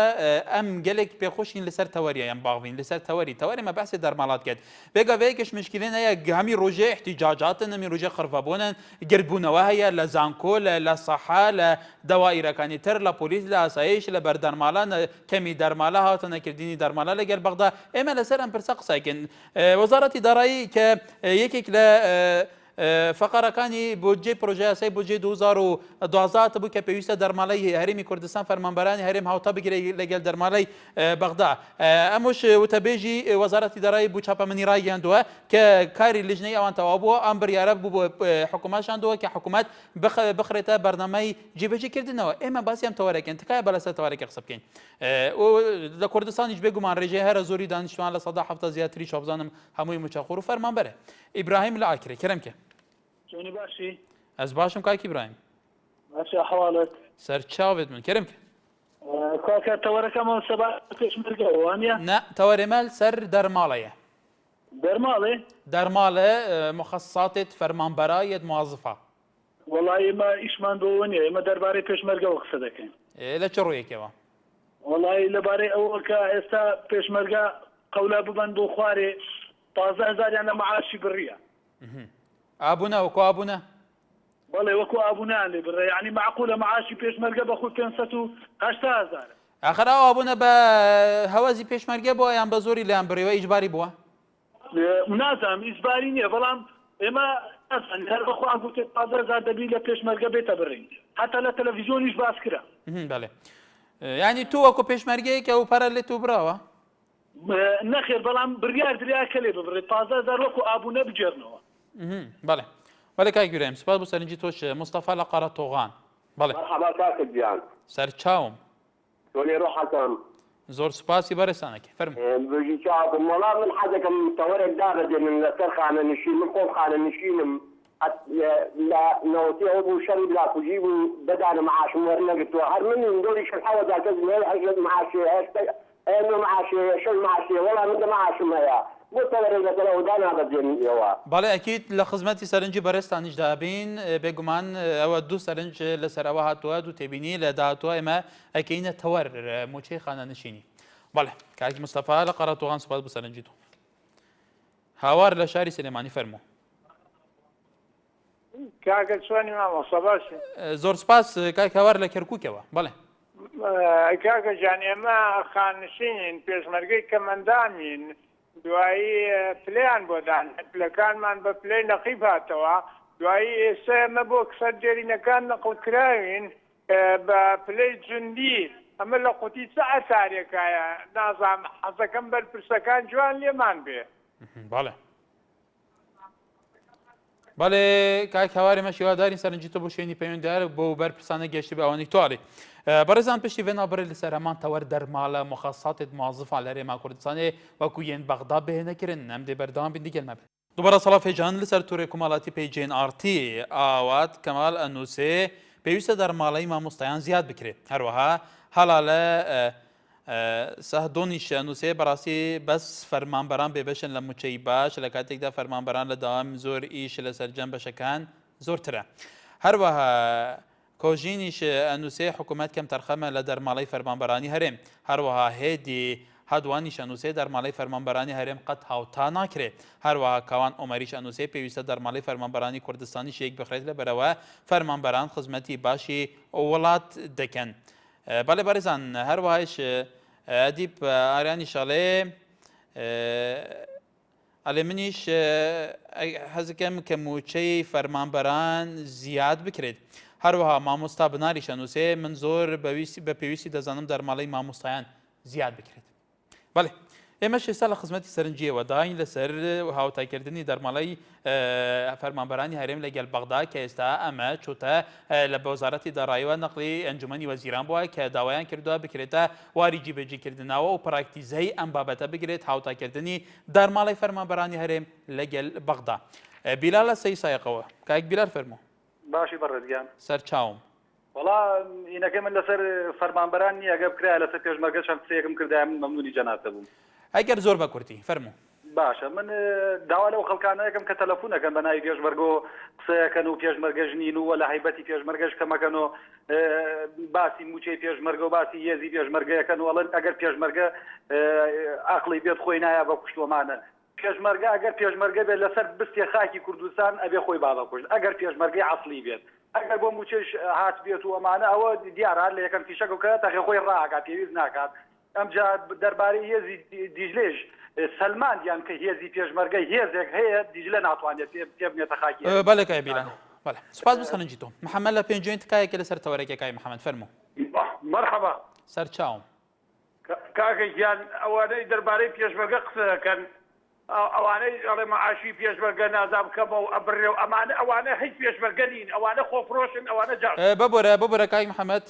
[SPEAKER 1] ئەم گەلێک پێخۆشین لەسەر تەوەریە یان باغین لەسەر تەوەری مە بەحسی دەرماڵات کرد بێگەڤەیەکش مشکلێن هەیە هەمی ڕۆژێ احتیجاجاتن هەمی ڕۆژێ خڕڤەبوونن گربوونەوە هەیە لە زانکۆ لە سەحا لە دەوائیرەکانی تر لە پۆلیس لە ئاسایش لە بەردەرمالان کەمی دەرمالە هاتە نەکردنی دەرمالە لەگەر بەغدا ئێمە لەسەر ئەم پرسە قسایکن وەزارەتی دارایی کە یەکێک لە فقرەکانی بۆجێ پرۆژه یاسای بۆجێ 2012 بوو کە پێویستە دەرمالەی هەرێمی کوردستان فەرمانبەرانی هەرێم هاوتا بگرێت لەگەڵ دەرمالەی بەغدا ئەمش وتەبێژی وەزارەتی دارایی بوو چاپەمەنی ڕایگەاندووە کە کاری لیژنەی ئەوان تەواو بووە ئەم بڕیارە بوو بۆ حکوومەتشاندووە کە حکوومەت بخرێتە بەرنامەی جێبەجێکردنەوە ئێمە باسی ئەم تەوارەکەن تکایە بە لەسەر تەوارێکە قسە بکەین لە کوردستانیش بێگومان ڕێژەی هەرە زۆری دانیشتوان لە 170 زیاتری شابزانم هەمووی موچەخۆر و فەرمانبەرە ئیبراهیم لە ئاکرێ کەرەمکە
[SPEAKER 11] چۆنی باشی؟
[SPEAKER 1] ئەس باشم کاکی برایم
[SPEAKER 11] باشە حواڵەت
[SPEAKER 1] سەرچاوێت من کەرم کە
[SPEAKER 11] کاکە تەوەرەکەمەوە سەبا پێشمەرگەوە وانە؟
[SPEAKER 1] نا تەوەرێمەل سەر دەرماڵەیە دەرماڵێ مخصصاتێت فەرمانبەرایەت موازفە
[SPEAKER 11] وەڵای ئێمە ئیشمان بۆەوە نیە ئێمە دەربارەی پێشمەرگەوە قسە دەکەین
[SPEAKER 1] لە چ ڕوویەکەوە
[SPEAKER 11] وەڵای لەبارەی ئەوە کە ئێستا پێشمەرگە قەولا ببەن بۆ خوارێ 15000 لە معاشی بڕیە
[SPEAKER 1] ئابوونە وەکو ئابوونە
[SPEAKER 11] بەڵێ وەکو ئابوونیان لێ بڕێ یعنی معقولە معاشی پێشمەرگە بە خود 580,000
[SPEAKER 1] ئاخر ئابوونە بە هەوازی پێشمەرگە بووە یان بە زۆری لەیان بڕێەوە ئیجباری بووە
[SPEAKER 11] نازانم ئیجباری نییە بەڵام ئێمە هەر بەخوا گوتێت 15000 دەبی لە پێشمەرگە بێتە بڕین حتا لە تەلەڤیزیۆنیش باس کرا
[SPEAKER 1] بەڵێ ینی تو وەکو پێشمەرگەیەکە و پەرە لێت و براوە
[SPEAKER 11] نەخێر بەڵام بڕیار دریا کە لێ ببڕێت 15000 وەکو ئابوونە بجێرنەوە
[SPEAKER 1] بەڵێ بەڵێ کاک گوێرەیم سپاس بۆ سەرنجی تۆش مستەفا لە قەرە تۆغان بەڵێ سەرچاوم
[SPEAKER 12] تۆنی ڕۆحەکەم
[SPEAKER 1] زۆر سوپاسی بەرزانەکە فەرموو
[SPEAKER 12] بژی چاوم وەڵام من حەزەکەم تەوەرێک دابەدێنن لەسەر خانە نشین من خۆم خانە نشینم لە نەوەتیەوە بوو شەڕی بلاکوژی بوو بەدانە معاشم وەرنەگرتووە هەر من دۆری شەحەوەدا کەس هەژێت معاشێ هەشتا ئێمە معاشێ شەش معاشێ وەڵام من معاشم هەیە بۆ تەوەرێک لەسەرەوە دانابەدێنیەوە
[SPEAKER 1] بەڵێ ئەکید لە خزمەتی سەرنجی بەرزتانیش دابین بێگومان ئەوە دوو سەرنج لەسەرەوە هاتووە دوو تێبینی لە داهاتوە ئێمە ئەکەینە تەوەر موچەی خانە نشینی بەڵێ کاکی مستەفا لە قەرە تۆغان سوپاس بۆ سەرنجی تۆ هاوار لە شاری سلێمانی فەرموو
[SPEAKER 13] کاکە چۆنی مامۆستا باشە
[SPEAKER 1] زۆر سپاس کاک هاوار لە کەرکووکەوە بەڵێ
[SPEAKER 13] کاکە جان ئێمە خانشینین پێشمەرگەی کەمەندامین دوایی پلیان بۆ دان پلەکانمان بە پلەی نەقیب هاتەوە دوایی ئێستا ئەمە بۆ کسەر جێرینەکان نەقڵکراوین بە پلەی جوندی ئەمە لە قوتی چ ئەسارێکایە نازام حەزەکەم بەرپرسەکان جوان لێمان بێ
[SPEAKER 1] بەڵێ بەڵێ کاک هاواری مە شێواداری سەرنجی تۆ بۆ شوێنی پەیوەندیدار بۆ بەرپرسانە گەشتی بە ئەوەی توڵی بەڕێزان پشتی وێ نابڕێ لەسەر هەمان تەوەر دەرماڵە مخەساتێت موازفان لە هەرێما کوردستانê وەکو یەن بەغدا بهێنەکردن ئەم دێ بەردەوام بین دیگەل مەبێت دووبارە سەڵاو فێجان لەسەر تورێ کومەڵاتی پێیجێن ئارتی ئاوات کەمال ئەنووسێ پێویستە دەرماڵەی مامۆستایان زیاد بکرێت هەروەها هەڵا لە سەهدۆنیش ئەنووسێ بەڕاستی بەس فەرمانبەران بێبەشن لە موچەی باش لە کاتێکدا فەرمانبەران لە داوام زۆر ئیش لەسەر جەم بەشەکان زۆرترە هەروەها کۆژینیش ئەنووسێ حکوومەت کەم تەرخەمە لە دەرماڵەی فەرمانبەرانی هەرێم هەروەها هێدی هەدوان نیشانوسێ دەرماڵەی فەرمانبەرانی هەرێم قەت هاوتا ناکرێت هەروەها کاوان ئۆمەریش ئەنووسێ پێویستە دەرماڵەی فەرمانبەرانی کوردستانی شێک بخرێت لەبەرەوە فەرمانبەران خزمەتی باشی وڵات دەکەن بەڵێ بەڕێزان هەروەهاش ئەدیب ئاریانی شەڵێ ئەڵێ منیش حەزەکەم کە موچەی فەرمانبەران زیاد بکرێت هەروەها مامۆستا بناریش ئەنووسێ من زۆر بە پێویستی دەزانم دەرماڵەی مامۆستایان زیاد بکرێت بەڵێ ئێمە ئێستا لە خزمەتی سەرنجیەوە داین لەسەر هاوتایکردنی دەرماڵەی فەرمانبەرانی هەرێم لەگەل بەغدا کە ئێستا ئەمە چوتە لە وەزارەتی داراییەوە نەقلی ئەنجومەنی وەزیران بووە کە داوایان کردووە بکرێتە واری جیبەجێکردنەوە و پراکتیزەی ئەم بابەتە بگرێت هاوتایکردنی دەرماڵی فەرمانبەرانی هەرێم لەگەل بەغدا بیلال لە سەی سایقەوە کاک بیلال فەرموو
[SPEAKER 14] باشی بەڕێزگیان
[SPEAKER 1] سەرچاوم
[SPEAKER 14] وڵا ئینەکە من لەسەر فەرمانبەران نیە ئەگە بکرا لەسەر پێشمەرگە چەند قسەیەکم کردای من مەمنونی جەناتە بووم
[SPEAKER 1] ئەگەر زۆر بە کورتی فەرموو
[SPEAKER 14] باشە من داوا لەو خەڵکانەیەکەم کە تەلەفۆنەکەن بە ناوی پێشمەرگۆ قسەیەکەن و پێشمەرگەش نین و لە هایبەتی پێشمەرگەش کەمەکەنەوە باسی موچەی پێشمەرگە و باسی هێزی پێشمەرگەیەکەن وڵن ئەگەر پێشمەرگە عقلی بێت خۆی نایە بە کوشتوەمانە پێشمەرگە ئەگەر پێشمەرگە بێت لەسەر بستێ خاکی کوردستان ئەبێ خۆی بابە کوشت ئەگەر پێشمەرگەی عەسڵی بێت ئەگەر بۆ موچەش هات بێت و ئەمانە ئەوە دیارە لە یەکەم فیشەکە کە تەخێ خۆی ڕاکات پێویست ناکات ئەمجا دەربارەی هێزی دیژلێژ سلماندیان کە هێزی پێشمەرگەی هێزێک هەیە دیژلە ناتوانێت پێ بنێتە خاکی
[SPEAKER 1] بەڵێ کای بیلان بەڵێ سپاس بە سەرنجی تۆ محەممەد لە پێنجوێن تکایەکە لەسەر تەوەرەکەکای محەممەد فەرموو
[SPEAKER 15] مەرحەبا
[SPEAKER 1] سەرچاوم
[SPEAKER 15] کاکە گیان ئەوانەی دەربارەی پێشمەرگە قسە دەکەن ئەوانەی ئەڵێ مەعاشی پێشمەرگە نازام کەمە و ئەبڕێ و ئەمانە ئەوانە هیچ پێشمەرگە نین ئەوانە خۆفرۆشن ئەوانە جار
[SPEAKER 1] ببورە کای محەممەد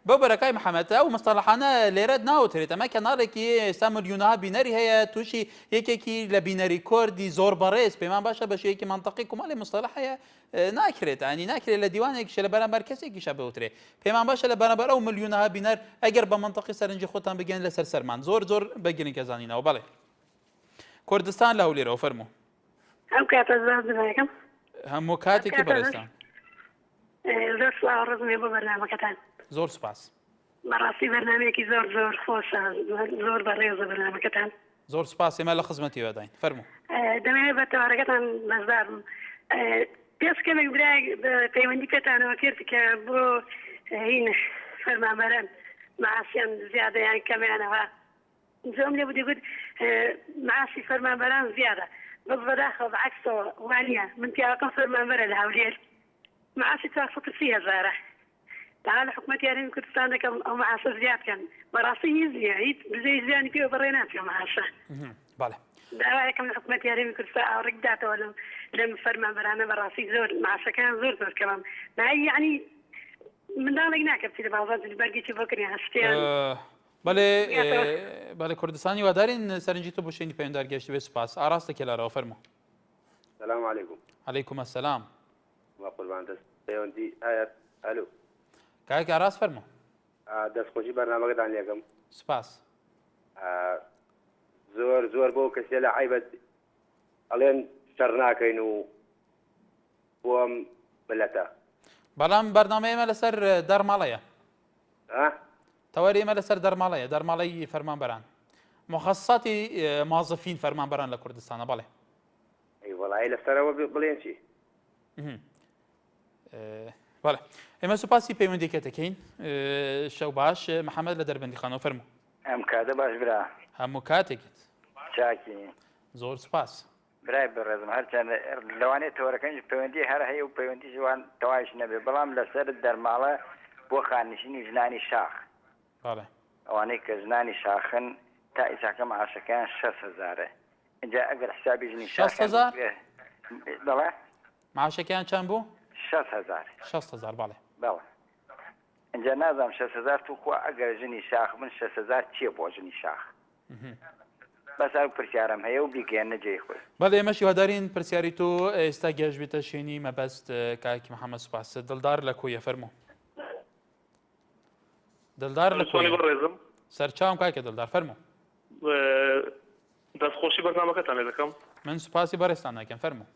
[SPEAKER 1] ببورە کای محەممەد ئەو مستەڵەحانە لێرە ناوترێت ئەمە کەناڵێکی ئێستا ملیۆنها بینەری هەیە تووشی یەکێکی لە بینەری کۆردی زۆر بەڕێز پێمان باشە بە شێیەکی منطقی کومەڵی مستەڵەح هەیە ناکرێت ئەنی ناکرێت لە دیوانێکیشە لە بەرامبەر کەسێکیشە بوترێ پێمان باشە لە بەرامبەر ئەو ملیۆنها بینەر ئەگەر بە منطقی سەرنجی خۆتان بگەن لەسەر سەرمان زۆر بەگرن کە زانینەوە بەڵێ کوردستان لە هەولێرەوە فەرموو
[SPEAKER 16] ئەم کاتە زانایەکەم
[SPEAKER 1] هەموو کاتێکی بەڕێستان
[SPEAKER 16] زۆر سڵاو ڕزمێ بۆ بەرنامەکەتان
[SPEAKER 1] زۆر سوپاس
[SPEAKER 16] بەڕاستی بەرنامەیەکی زۆر خۆشە زۆر بەڕێزە بەرنامەکەتان
[SPEAKER 1] زۆر سوپاس ئێمە لە خزمەتیەوە داین فەرموو
[SPEAKER 16] دەمەوێت بە تەوارەکەتان بەزدارم پێشکەمێک برای پەیوەندی پێتانەوە کرد کە بۆ هین فەرمانبەران معاسیان زیادەیان کەمیانەوە زۆم لێ بودی معاسی فەرمانبەران زیادە بەس بەداخەوە بەعکسەوە وانە من پیاوەکەم فەرمانبەرە لە هەولێر معاسی 430,000 لە حکوومەتی هەرێمی کوردستان دەکەم ئەو معاسە زیادکەن بەڕاستی هیچ هیچ بزەی زیانی پێوە بەڕێ ناچێ معاسە داوایەکەم لە حکوومەتی هەرێمی کوردستان ئاوڕێک داتەوە لەم فەرمانبەرانە بەڕاستی زۆر معاسەکان زۆر کەمم یعنی منداڵێک ناکە بچێت باوەڕ بەرگێکی بۆ کردن هەستیان
[SPEAKER 1] بەڵێ کوردستانی وادارین سەرنجی تۆ بۆ شوێنی پەیوەنددار گەشتی بێ سوپاس ئاراستە کێلارەوە فەرموو
[SPEAKER 17] سلام علیکم
[SPEAKER 1] عەلەیکوم ئەسەلام
[SPEAKER 17] وا قوربان دەست پەیوەندی ئایا ئەلو
[SPEAKER 1] کاک ئاراست فەرموو
[SPEAKER 17] دەستخۆشی بەرنامەکەتان لێکم
[SPEAKER 1] سوپاس
[SPEAKER 17] زۆر بۆ کەسێ لە عیبەت ئەڵێن شەڕ ناکەین و بۆم ملەتە
[SPEAKER 1] بەڵام بەرنامە ئێمە لەسەر دەرماڵەیە تەوەری ئێمە لەسەر دەرماڵەیە دەرماڵەی فەرمانبەران مخەسەساتی مازەفین فەرمانبەران لە کوردستانە بەڵێ
[SPEAKER 17] وەڵای لەسەرەوە بڵێن چی
[SPEAKER 1] بەڵێ ئێمە سوپاسی پەیوەندیکەتەکەین شەو باش محەممەد لە دەربەندیخانەوە فەرموو
[SPEAKER 18] ئەم کاتە باش برا
[SPEAKER 1] هەموو کاتێکت
[SPEAKER 18] چاکی
[SPEAKER 1] زۆر سوپاس
[SPEAKER 18] برای بەڕێزم هەرچەند لەوانێت تۆرەکەنج پەیوەندی هەر هەیە و پەیوەندی جوان تەواش نەبێ بەڵام لەسەر دەرماڵە بۆ خاننشینی ژنانی شاخ ئەوانەی کە ژنانی شاخن تا ئیساکە معاشەکان 6,000 اینجا ئەگەر حسابی ژنی شاخ
[SPEAKER 1] 6,000
[SPEAKER 18] بەڵێ
[SPEAKER 1] معاشەکەیان چەند بوو
[SPEAKER 18] 6,000
[SPEAKER 1] بەڵێ
[SPEAKER 18] اینجا نازانم 6,000 توخوا ئەگەر ژنی شاخ من 6,000 چییە بۆ ژنی شاخ بەس ئەو پرسیارم هەیە و بیگەێنە جێی خۆی
[SPEAKER 1] بەڵێ ئێمەش هیوادارین پرسیاری تۆ ئێستا گەشت بێتە شوێنی مەبەست کاکی محەممەد سوپاس دڵدار لە کۆیە فەرموو دڵدار لە
[SPEAKER 19] ڕێزم
[SPEAKER 1] سەرچاوم کاکە دڵدار فەرموو
[SPEAKER 19] دەستخۆشی بەرنامەکەتان لێ دەکەم
[SPEAKER 1] من سوپاسی بەڕێستان ناکەم فەرموو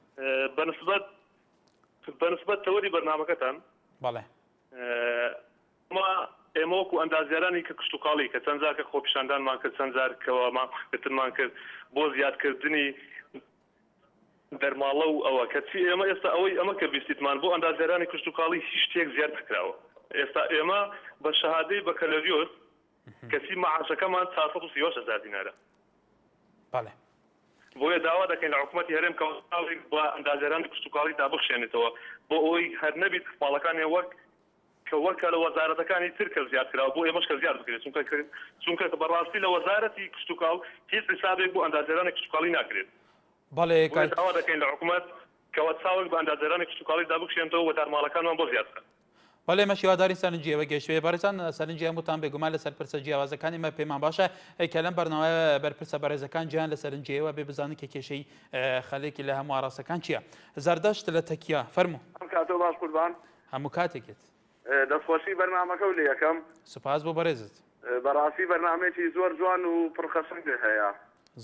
[SPEAKER 19] بەنسبەت تەوەری بەرنامەکەتان
[SPEAKER 1] بەڵێ
[SPEAKER 19] ما ئێمە وەکو ئەندازیارانی کە کشتتوکاڵی کە چەند جار کە خۆپیشاندانمان کرد چەند جار کەوامان گرتمان کرد بۆ زیادکردنی دەرماڵە و ئەوە کەچی ئێمە ئێستا ئەوەی ئەمە کە بیستیتمان بۆ ئەندازیارانی کشتتوکاڵی هیچ شتێک زیاد نکراوە ئێستا ئێمە بە شەهادەی بەکەلەریۆس کەسی مەعاشەکەمان 430,000 دینارە بۆیە داوا دەکەین لە حکوومەتی هەرێم کەوتاڵی بە ئەندازیارانی کشتتوکاڵی دابخشێنێتەوە بۆ ئەوەی هەر نەبیت ماڵەکانی وەک کە وەکە لە وەزارەتەکانی تر کە زیاد کراوە بۆ ئێمەش کە زیاد بکرێت چونکە بەڕاستی لە وەزارەتی کشتتوکاڵ هیچ حسابێک بۆ ئەندازیارانی کشتتوکاڵی ناکرێت داوا دەکەین لە حکوومەت کەوە چاوەک بە ئەندازیارانی کشتتوکاڵی دابخشێنەوە و دارماڵەکانمان بۆ زیاد بکەن
[SPEAKER 1] بەڵێ مە شیواداری سەرنجیەوە گەشتوێ بەڕێزان سەرنجی هەمووتان بێگومان لەسەر پرسە جیاوازەکانی مە پێمان باشە کە لەم بەرنامە بەرپرسە بەڕێزەکان گیان لە سەرنجیەوە بێ بزانن کە کێشەی خەڵێکی لە هەموو ئاڕاستەکان چییە زەردەشت لە تەکیە فەرموو
[SPEAKER 20] کاتۆ باش قوربان
[SPEAKER 1] هەموو کاتێکت
[SPEAKER 20] دەستخۆشی بەرنامەکە و لە یەکەم
[SPEAKER 1] سوپاس بۆ بەڕێزت
[SPEAKER 20] بەڕاستی بەرنامێکی زۆر جوان و پڕخەسەنگ هەیە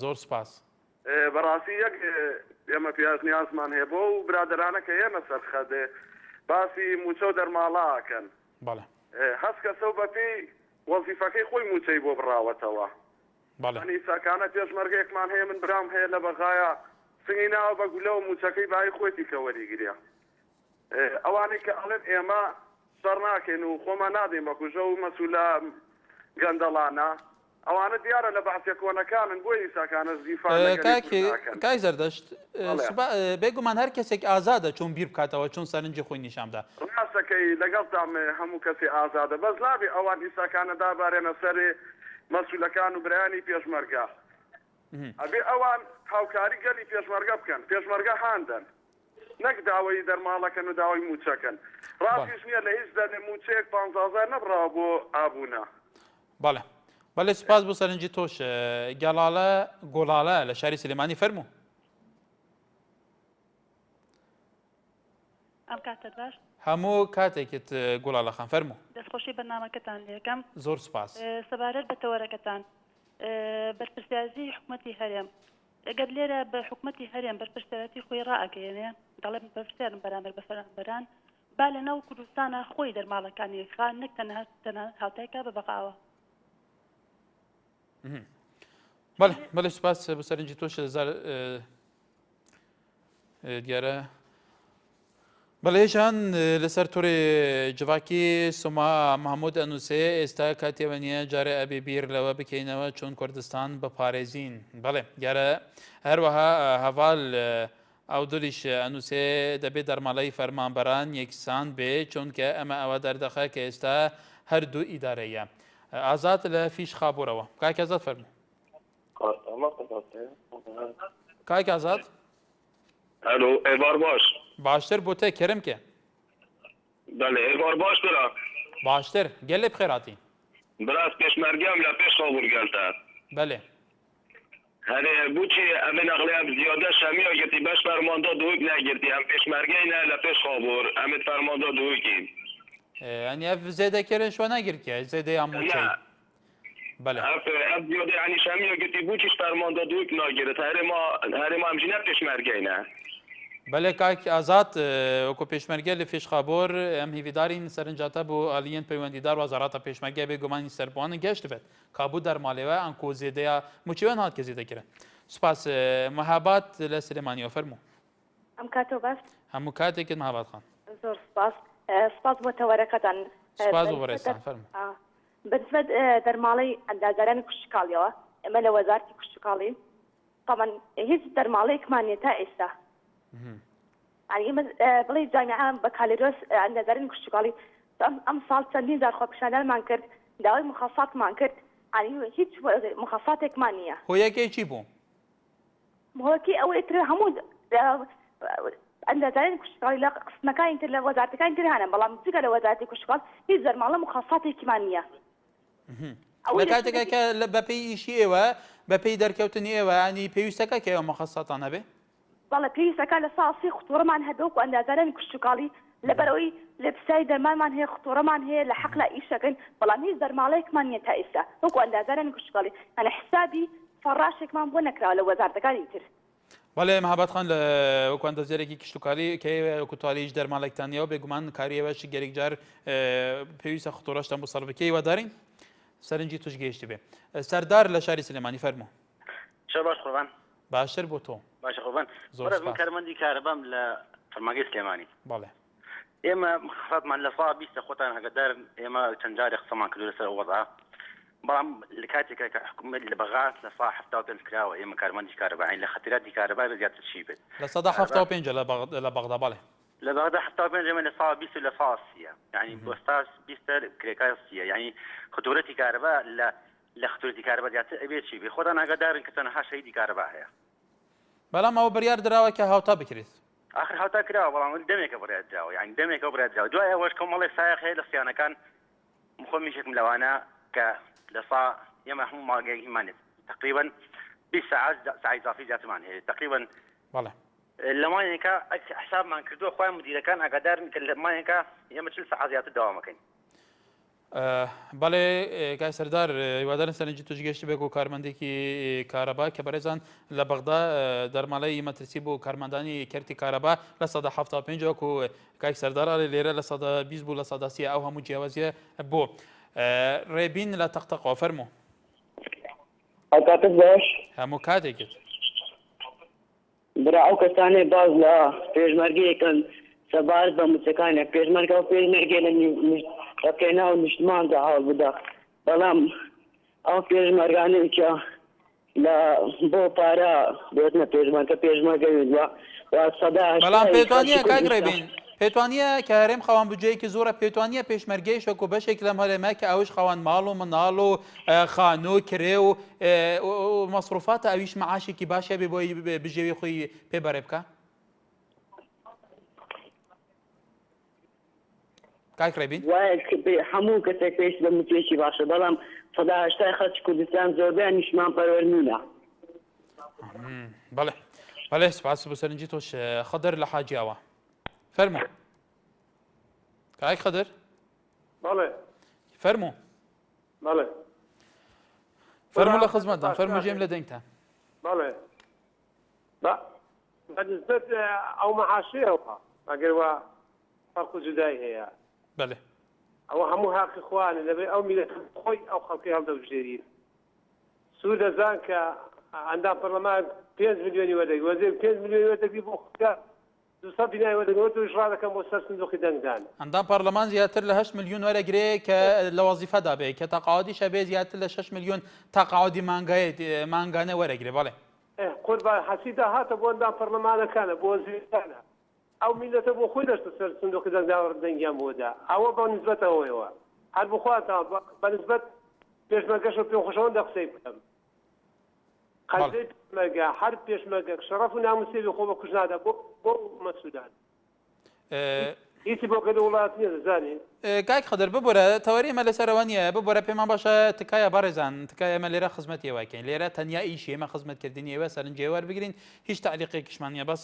[SPEAKER 1] زۆر سپاس
[SPEAKER 20] بەڕاستی یەک ئێمە پیازنیازمان هەیە بۆ و برادرانەکە ئێمە سەرخەدێ باسی موچە و دەرماڵاکەن هەست کەسە و بەپێی وەزیفەکەی خۆی موچەی بۆ بڕاوەتەوە ئەنی ساکانە پێشمەرگەیەکمان هەیە من برام هەیە لە بەغایە سنگی ناوە بە گولە و موچەکەی بای خۆتی کە وەریگریا ئەوانەی کە ئەڵێن ئێمە سەر ناکەین و خۆمان نادەین بە کوژە و مەسوولە گەندەڵانە ئەوانە دیارە لە بەعسیە کۆنەکانن بۆی ساکانە زیفان
[SPEAKER 1] کای زەردەشت بێگومان هەر کەسێک ئازادە چۆن بیر بکاتەوە چۆن سەرنجی خۆی نیشامدا
[SPEAKER 20] ڕاستەکەی لەگەڵتان هەموو کەسی ئازادە بەس نابێ ئەوان ئیساکانە دابارێنە سەرێ مەسوولەکان و برایانی پێشمەرگە ئەبێ ئەوان هاوکاری گەلی پێشمەرگە بکەن پێشمەرگە هاندن نەک داوای دەرماڵەکەن و داوای موچەکەن ڕاستیش نییە لە هیچ دەنێ موچەیەک 15,000 نەبڕاوە بۆ ئابوونا
[SPEAKER 1] بەڵێ بەڵێ سپاس بۆ سەرنجی تۆش گەڵاڵە گۆڵاڵە لە شاری سلێمانی فەرموو
[SPEAKER 21] ئەم کاتت باش
[SPEAKER 1] هەموو کاتێکت گۆڵاڵەخان فەرموو
[SPEAKER 21] دەستخۆشی بەرنامەکەتان لە یەکەم
[SPEAKER 1] زۆر سپاس
[SPEAKER 21] سەبارەت بە تەوەرەکەتان بەرپرسیازی حکوومەتی هەرێم ئەگەر لێرە بە حکوومەتی هەرێم بەرپرسیارەتی خۆی ڕائەگەیەنێ دەڵێ بەرپرسیارم بەرامبەر بە فەرمانبەران با لە ناو کوردستانە خۆی دەرماڵەکانی خان نەک تەنها هاوتایکە بە بەقاوە
[SPEAKER 1] بەڵێ سپاس بە سەرنجی تۆش دیارە بەڵێژان لەسەر تۆڕێ جوواکی سوما محمود ئەنووسێ ئێستا کاتێوە نییە جارە ئەبێ بیر لەوە بکەینەوە چۆن کوردستان بەپارێزین بەڵێ دیارە هەروەها هەواڵ ئەو دوریش ئەنووسێ دەبێت دەرماڵەی فەرمانبەران یەکسان بێ چونکە ئەمە ئەوە دەردەخە کە ئێستا هەردوو ئیدارەیە ئازاد لە فیش خابوورەوە کاک ئازاد فەرموو کاک ئازاد
[SPEAKER 4] الو ئێوار باش
[SPEAKER 1] باشتر بۆ تێ کەرم کێ
[SPEAKER 4] بەڵێ ئێوار باش برا
[SPEAKER 1] باشتر گەلێ بخێراتی
[SPEAKER 4] براس پێشمەرگەم لە پێش خابوور گەلتە
[SPEAKER 1] بەڵێ
[SPEAKER 4] هەرێ بچی ئەمن ئەغلیاب زیادە شەمی ئەگەتی بەش فەرماندا دووک نەگرتی ئەم پێشمەرگەینە لە پێش خابوور ئەمت فەرماندا دووکین
[SPEAKER 1] يعني اف زيادة كيرن شو انا قلت يا زيادة يا موتي بله
[SPEAKER 4] اف زيادة يعني شامي قلت بوچش فرمان دادوك ناگرت هر ما همجينه پیشمرگینه
[SPEAKER 1] بله کاک آزاد وکو پیشمرگی لفیش خابور ام هیویدارین سرنجاتا بو آلیین پیوندیدار وزارت پیشمرگی به گمان سربوان گشت بد کابو در مالیوه انکو زیده یا موچیوان هات که زیده کرد سپاس محبات لسلیمانی فرمو
[SPEAKER 21] ام کاتو بس
[SPEAKER 1] هم کاتی که محبات خان
[SPEAKER 21] زور سپاس سپاس بۆ تەوەرەکەتان
[SPEAKER 1] سپاس بۆ بەڕێزتان فەرموو
[SPEAKER 21] بەنسبەت دەرماڵەی ئەندازەرانی کوشتتوکاڵیەوە ئێمە لە وەزارەتی کوشتتوکاڵی طبعا هیچ دەرماڵەیەکمان نیە تا ئێستا ئێمە بڵێ جامیعە بە کالێدۆس ئەندازەرانی کوشتتوکاڵی ئەم ساڵ چەندین جار خۆپیشاندانمان کرد داوای مخەساتمان کرد هیچ مخەساتێکمان نییە
[SPEAKER 1] هۆیەکێکی بوو
[SPEAKER 21] هۆیەکی ئەوەی تر هەموو ئەندازارانی کوشتتوکاڵی لە قسمەکانی تر لە وەزارەتەکانی تر هەنە بەڵام جگە لە وەزارەتی کوشتتوکاڵ هیچ دەرماڵە مخەساتێکیمان نییە
[SPEAKER 1] لە کاتێکەکە بەپێی ئیشی ئێوە بەپێی دەرکەوتنی ئێوە ینی پێویستەکە کە ئێوە مخەساتان هەبێ
[SPEAKER 21] بەڵێ پێویستەکە لە ساڵسی خوتوڕەمان هەبێ و ئەندازارانی کوشتتوکاڵی لەبەرەوەی لە پرسای دەرمانمان هەیە خوتوڕەمان هەیە لە حەق لە ئیشەکەین بەڵام هیچ دەرماڵەیەکمان نییە تا ئێستا وەکو ئەندازارانی کوشتتوکاڵی ئەنە حسابی فەڕاشێکمان بۆ نەکراوە لە وەزارەتەکانی تر
[SPEAKER 1] بەڵێ مەهابەت خان لە وەکو ئەندازیارێکی کشتتوکاری کە کوتوالیش دەرمالێکتانیەوە بێگومان کاریەوەش گەرێک جار پێویستە خۆڕۆشتان بۆ سەربکەی وەدارین سەرنجی توش گەیشتی بێ سەردار لە شاری سلێمانی فەرموو
[SPEAKER 3] شەر باش قوربان
[SPEAKER 1] باشتر بۆ تۆ
[SPEAKER 3] باشە قوربان من کارمەندی کارەبام لە فەرماگەی سلێمانی
[SPEAKER 1] بەڵێ
[SPEAKER 3] ئێمە خەڵاتمان لە ساڵ 20 خۆتان هەگەدارن ئێمە چەند جارێک قسەمان کردو لەسەر وەضع بەڵام لە کاتێکە کە حکوومەت لە بەغات لە ساڵ 75 کراوە ئێمە کارمەندی کارەبایی لە خەتراتی کارەبای بە زیاتر چی بێت
[SPEAKER 1] لە سەدا 75 لە بەغدا بەڵێ
[SPEAKER 3] لە بەغدا 75 ئێمە لە ساڵ 20 لە ساڵ 30 یعنی بۆ ساڵ 20 کرێکای 30 یعنی خطورەتی کارەبا لە خطورەتی کارەبا زیاتر ئەبێت چی بێت خۆتان هەگەدارن کە تەنها شەیدی کارەبا هەیە
[SPEAKER 1] بەڵام ئەوە بڕیار درراوە کە هاوتا بکرێت
[SPEAKER 3] آخر هاوتا کراوە بەڵام دەمێکە بڕیار دراوە یعنی دەمێکە بڕیار دراوە دوای ئەوەش کۆمەڵی سایق هەیە لە سییانەکان خۆ میشێکم لەوانە کە لە ساڵ ئێمە هەموو ماگەیمانێت تقریبا 20 ساعات ئیضافی زیاترمان هەیە تقریبا
[SPEAKER 1] بەڵێ
[SPEAKER 3] لە مایەکە حسابمان کردووە خۆیان مدیرەکان ئاگادارن کە لە مایەکە ئێمە 40 ساعات زیاتر داوامەکەین
[SPEAKER 1] بەڵێ کای سەردار هیوادارن سەرنجی توش گەشتی بێک و کارمەندێکی کارەبا کە بەڕێزان لە بەغدا دەرماڵەی مەترسی بۆ کارمەندانی کەرتی کارەبا لە 175 وەکو کای سەردار لێرە لە 120 بوو لە 130 ئەو هەموو جیاوازیە بۆ ڕێبین لە تەختەقەوە فەرموو
[SPEAKER 22] کاتت باش
[SPEAKER 1] هەموو کاتێکت
[SPEAKER 22] برا ئەو کەسانێ باز لە پێشمەرگەیەکەن سەبارەت بە موچەکانە پێشمەرگە و پێشمەرگێ لە پێنا و نیشتماندا هەڵ بدە بەڵام ئەو پێشمەرگانەی کە لە بۆ پارە بێتنە پێشمەرگە پێشمەرگەویدوە
[SPEAKER 1] بەڵام پێتوانیە کاک ڕێبین پێتوانیە کە هەرێم خەوان بجەیەکی زۆرە پێتوانیە پێشمەرگەی شەک و بەشێک لەم هەرێمە کە ئەوش خەوان ماڵ و مناڵ و خانۆ کرێ و مەسروفاتە ئەویش مەعاشێکی باشە بێ بۆی بژێوی خۆی پێبەڕێ بکە کاک ڕێبین
[SPEAKER 22] وایە هەموو کەسێک پێویست بە موچێکی باشە بەڵام 180 خەڵکی کوردستان زۆربیان نیشتمان پەروەر نینە
[SPEAKER 1] بەڵێ بەڵێ سپاس بۆ سەرنجی تۆش خەدەر لە حاجیاوە فەرموو کاک خەدەر
[SPEAKER 23] بەڵێ
[SPEAKER 1] فەرموو
[SPEAKER 23] بەڵێ
[SPEAKER 1] فەرموو لە خزمەتتان فەرموو ژێم لە دەنگتان
[SPEAKER 23] بەڵێ بەنسبەت ئەو مەعاشەیەوە ئەگەر وا فەرق و جودای هەیە
[SPEAKER 1] بەڵێ
[SPEAKER 23] ئەوە هەموو حاقی خوانە لەبێ ئەو میلەت خۆی ئەو خەڵکی هەڵدەبژێرین سوود دەزان کە ئەندام پەرلەمان 5 ملیۆنی وەدەگی وەزیر 5 ملیۆنی وەدەگی بۆ خۆکە 200 دیناری وەدەگەوە توش ڕادەکەم بۆ سەر سندوقی دەنگدان
[SPEAKER 1] ئەندام پەرلەمان زیاتر لە 8 ملیۆن وەرەگرێ کە لە وەزیفەدا بێ کە تەقاعدیشە بێ زیاتر لە 6 ملیۆن تەقاعدی مانگانە وەرەگرێ بەڵێ
[SPEAKER 23] قوربان حەسیدا هاتە بۆ ئەندام پەرلەمانەکانە بۆ وەزیرەکانە ئەو میلەتە بۆ خۆی دەستە سەر سندوقی دەنگدان دەنگیان بۆدا ئەوە بە نسبەتەوەیەوە هەر بخواتەوە بە نسبەت پێشمەرگەش و پێخۆشەوەندە قسەی بکەم قەزەی پێشمەرگە هەر پێشمەرگە شەڕەف و ناموسێوی خۆ بە کوژنادا بۆ مەسوودان هیچی بۆ کەدە وڵات نییە دەزانێ
[SPEAKER 1] کاک خەدەر ببوورە تەوەری ئێمە لەسەرەوە نییە ببوورە پێمان باشە تکایە بەڕێزان تکای ئێمە لێرە خزمەتی وایکەین لێرە تەنیا ئیشی ئێمە خزمەتکردنی ئێوە سەرنجی وەربگرین هیچ تعلیقێکیشمان نییە بەس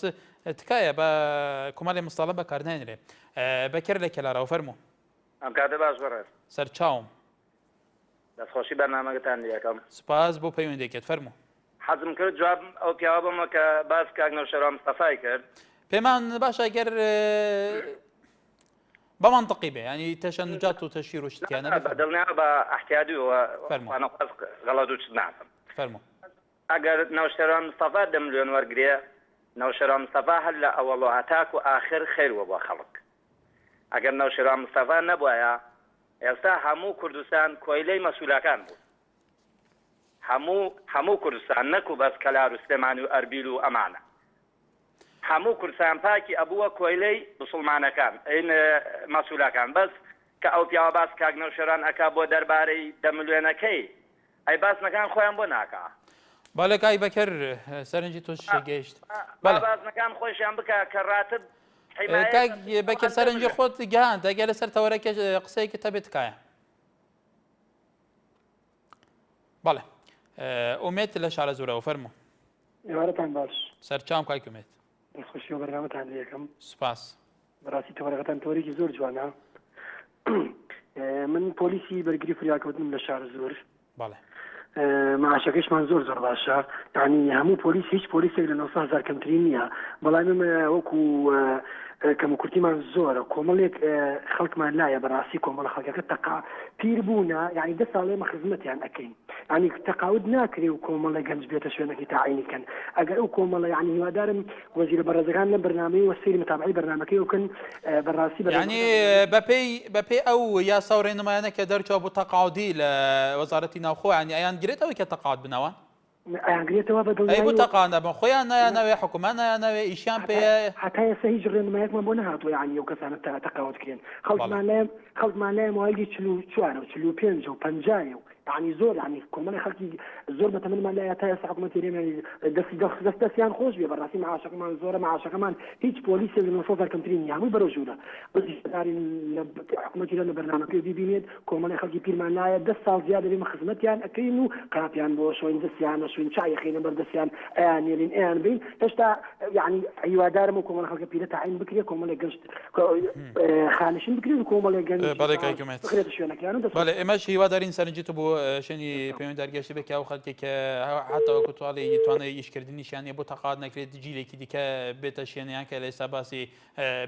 [SPEAKER 1] تکایە بە کومەڵی مستەڵە بەکاردێنرێ بەکر لە کێلارەوە فەرموو
[SPEAKER 3] ئەم کاتە باش بەڕێز
[SPEAKER 1] سەرچاوم
[SPEAKER 3] دەستخۆشی بەرنامەکەتان دیەکەم
[SPEAKER 1] سپاس بۆ پەیوەندێکت فەرموو
[SPEAKER 3] حەزم کرد جواب ئەو پیاوە بمە کە باس کاک نەوشەرا مستەفای کرد
[SPEAKER 1] پێمان باشە گەر بمنطقي به يعني تشنجات وتشير وشتيانه
[SPEAKER 3] بدلنا باحتياجي وانا غلط نعم
[SPEAKER 1] فرموا
[SPEAKER 3] اگر نوشرا مصطفى دمليون ورقريه نوشرا مصطفى هلا اول هتاك واخر خير وبا خلق اگر نوشرا مصطفى نبويا ئێستا هەموو کوردستان کۆیلەی مەسوولەکان بوو هەموو کوردستان نەکو بەس کەلار و سلێمانی و ئەربیل و ئەمانە هەموو کوردستان پاکی ئەبووە کۆیلەی بسڵمانەکان ئین مەسوولەکان بەس کە ئەو پیاوە باس کاک نەوشەران ئەکا بۆ دەربارەی 10 ملیۆنەکەی ئەی باسنەکان خۆیان بۆ ناکا
[SPEAKER 1] بەڵێ کای بەکەر سەرنجی تۆش گەیشت
[SPEAKER 3] باسنەکان خۆشیان بکە کە ڕاتب
[SPEAKER 1] بەکر سەرنجی خۆت گەهاند ئەگەر لەسەر تەوەرەکە قسەیەکی تەبێت تکایە بەڵێ ئومێت لە شارە زۆرەوە فەرموو
[SPEAKER 24] ئێوارەتان باش
[SPEAKER 1] سەرچام کاک ئومێت
[SPEAKER 24] دەستخۆشی و بەرنامەتان لێ یەکەم
[SPEAKER 1] سوپاس
[SPEAKER 24] بەڕاستی تەوەرەکەتان تۆرێکی زۆر جوانە من پۆلیسی بەرگری فریاکەوتنم لە شارە زۆر
[SPEAKER 1] بەڵێ
[SPEAKER 24] معاشەکەشمان زۆر باشە یعنی هەموو پۆلیس هیچ پۆلیسێک لە 900,000 کەمترین نییە بەڵام وەکو کەم و کورتیمان زۆرە کۆمەڵێک خەڵکمان لایە بەڕاستی کۆمەڵە خەڵکەکە تەقا پیر بوونە یعنی 10 ساڵ ئێمە خزمەتیان ئەەکەین ینی تەقاوت ناکرێ و کۆمەڵە گەنج بێتە شوێنەکەی تاعینیکەن ئەگەر ئەو کۆمەڵە یعنی هیوادارم وەزیرە بەڕێزەکان لە بەرنامەی وە سەیری متابعەی بەرنامەکەی وکەن بەڕاستی
[SPEAKER 1] یعنی بەپێی ئەو یاسا و ڕێنمایانە کە دەرچوە بۆ تەقاعودی لە وەزارەتی ناوخۆ ینی ئەیان گرێتەوەی کە تەقاعد بنەوە
[SPEAKER 24] ئەیانگرێتەوە بە
[SPEAKER 1] ئەی بۆ تەقاعدە بن خۆیان نایانەوێ حکومان نایانەوێ ئیشیان پێ
[SPEAKER 24] هەتا ئێستا هیچ ڕێنمایەکمان بۆ نەهاتووە یعنی ئەو کەسانە تەقاوتکرێن خەڵکمان لایە ماوەیەکی 44 و 45 و 50 يعني زۆر ینی کۆمەڵی خەڵکی زۆر بەتەمەنمان لایە تا ئێستا حکوومەتی هەرێمی دەستیان خۆش بێ بەڕاستی معاشەکەمان زۆرە معاشەکەمان هیچ پۆلیسێک لە 900,000 کەمترین نیە هەمووی بەرەو ژوورە بەزیدارین لە حکوومەتی لە بەرنامەکەی ببینێت کۆمەڵی خەڵکی پیرمان لایە 10 ساڵ زیاد دەبێمە خزمەتیان ئەەکەین و قاپیان بۆ شوێن دەستیانە شوێن چای خینە بەردەستیان ئەیان نێرین ئەیان بین هێشتا یعنی هیوادارم و کۆمەڵی خەڵکە پیرە تعین بکرێت کۆمەڵی گەشت خانشین بکرێت و کۆمەڵی گەنج بکرێت شوێنەکەیان
[SPEAKER 1] بەڵێ ئێمەش هیوادارین سەرنجیت بۆ شوێنی پەیوەندی دەرگەشتی بکە و خەڵکێکە هەتا وەکو توانێ توانێت ئیشکردنیشیانە بۆ تەقاعد نەکرێت جیلێکی دیکە بێتە شوێنیان کە لە ئێستا باسی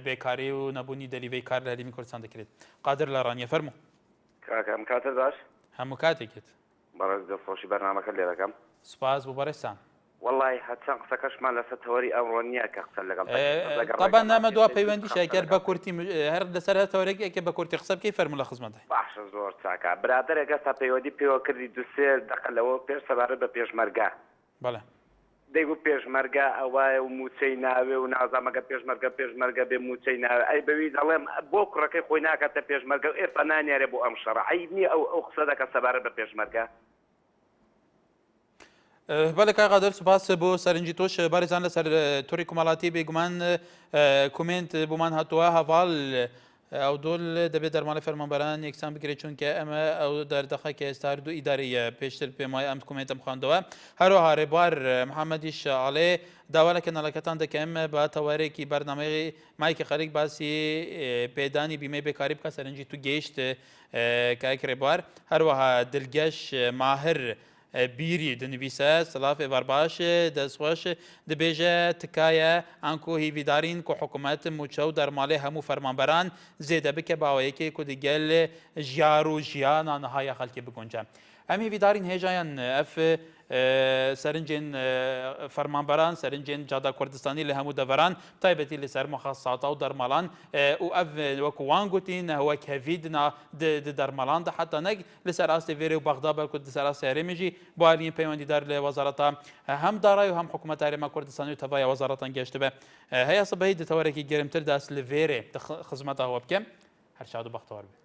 [SPEAKER 1] بێکاری و نەبوونی دەریڤەی کار لە هەرێمی کوردستان دەکرێت قادر لە ڕانیە فەرموو
[SPEAKER 17] کاکەم کاتە باش
[SPEAKER 1] هەموو کاتێکت
[SPEAKER 17] بەڕێز دەستخۆشی بەرنامەکە لێ دەکەم
[SPEAKER 1] سوپاس بۆ بەڕێستان
[SPEAKER 17] والله هەچەند قسەکەشمان لەسەر تەوەری ئەمڕۆ نییە کە قسە لەگەڵ
[SPEAKER 1] طبعا نامە دوا پەیوەندی شاکر بە کورتی هەر لەسەر تەوەرێکێکە بە کورتی قسە بکەی فەرموو لە خزمەتە
[SPEAKER 17] باشە زۆر چاکە برادەرێک ئێستا پەیوەندی پێوە کردی دوسێر دەقەلەوە پێش سەبارەت بە پێشمەرگە
[SPEAKER 1] بەڵێ
[SPEAKER 17] دەیگو پێشمەرگە ئەوایە و موچەی ناوێ و نازامەکە پێشمەرگە بێ موچەی ناوێ ئەی بەوی دەڵێم بۆ کوڕەکەی خۆی ناکاتە پێشمەرگە و ئێستا نانیارێ بۆ ئەم شەڕە عیب نییە ئەو قسە دەکە سەبارەت بە پێشمەرگە
[SPEAKER 1] بەڵێ کاقادر سوپاس بۆ سەرنجی تۆش بارێزان لەسەر تۆری کومەڵاتی بێگومان کومنت بۆمان هاتووە هەواڵ ئەو دۆل دەبێت دەرماڵی فەرمانبەران یەکسان بکرێت چونکە ئەمە ئەو دەردەخە کە ئێستا هەردوو ئیداریە پێشتر پێم وایە ئەم کومنتم خواندەوە هەروەها ڕێبوار محەممەدی شەعاڵێ داوا لە کەناڵەکەتان دەکەم بە تەوارێکی بەرنامەی مایکی خەریک باسی پێدانی بیمەی بێکاری بکە سەرنجی تو گەیشت کاک ڕێبوار هەروەها دڵگەش ماهر بیری دنویسە سلاف ێوارباش دەستخۆش دەبێژە تکایە ئەنکۆ هیویدارین کۆ حکوومەت موچە و دەرماڵی هەموو فەرمانبەران زێدە بکە باوەیەکی کو دیگەل ژیار و ژیانە نەهایە خەڵکی بگونجە ئەم هیویدارین هێژایان ئەف سەرنجێن فەرمانبەران سەرنجێن جادا کوردستانی لە هەموو دەڤەران تایبەتی لەسەر مەخەساساتە و دەرمەڵان و ئەف وەکو وان گوتین هەوە کەڤیدنا دەرمەڵان دا حتا نەک لەسەر ئاستی وێرە و بەغدا بەرکوت لەسەر ئاستی هەرێمیژی بۆ هەرین پەیوەندیدار لە وەزارەتە هەم دارای و هەم حکوومەت هەرێما کوردستانی و تەڤایە وەزارەتان گەشت بە هەیە سبەی دەتەوەرێکی گەرمتر دەست لە وێرێ خزمەتە هەوە بکەم هەر شاد و بەختەوەر بێت.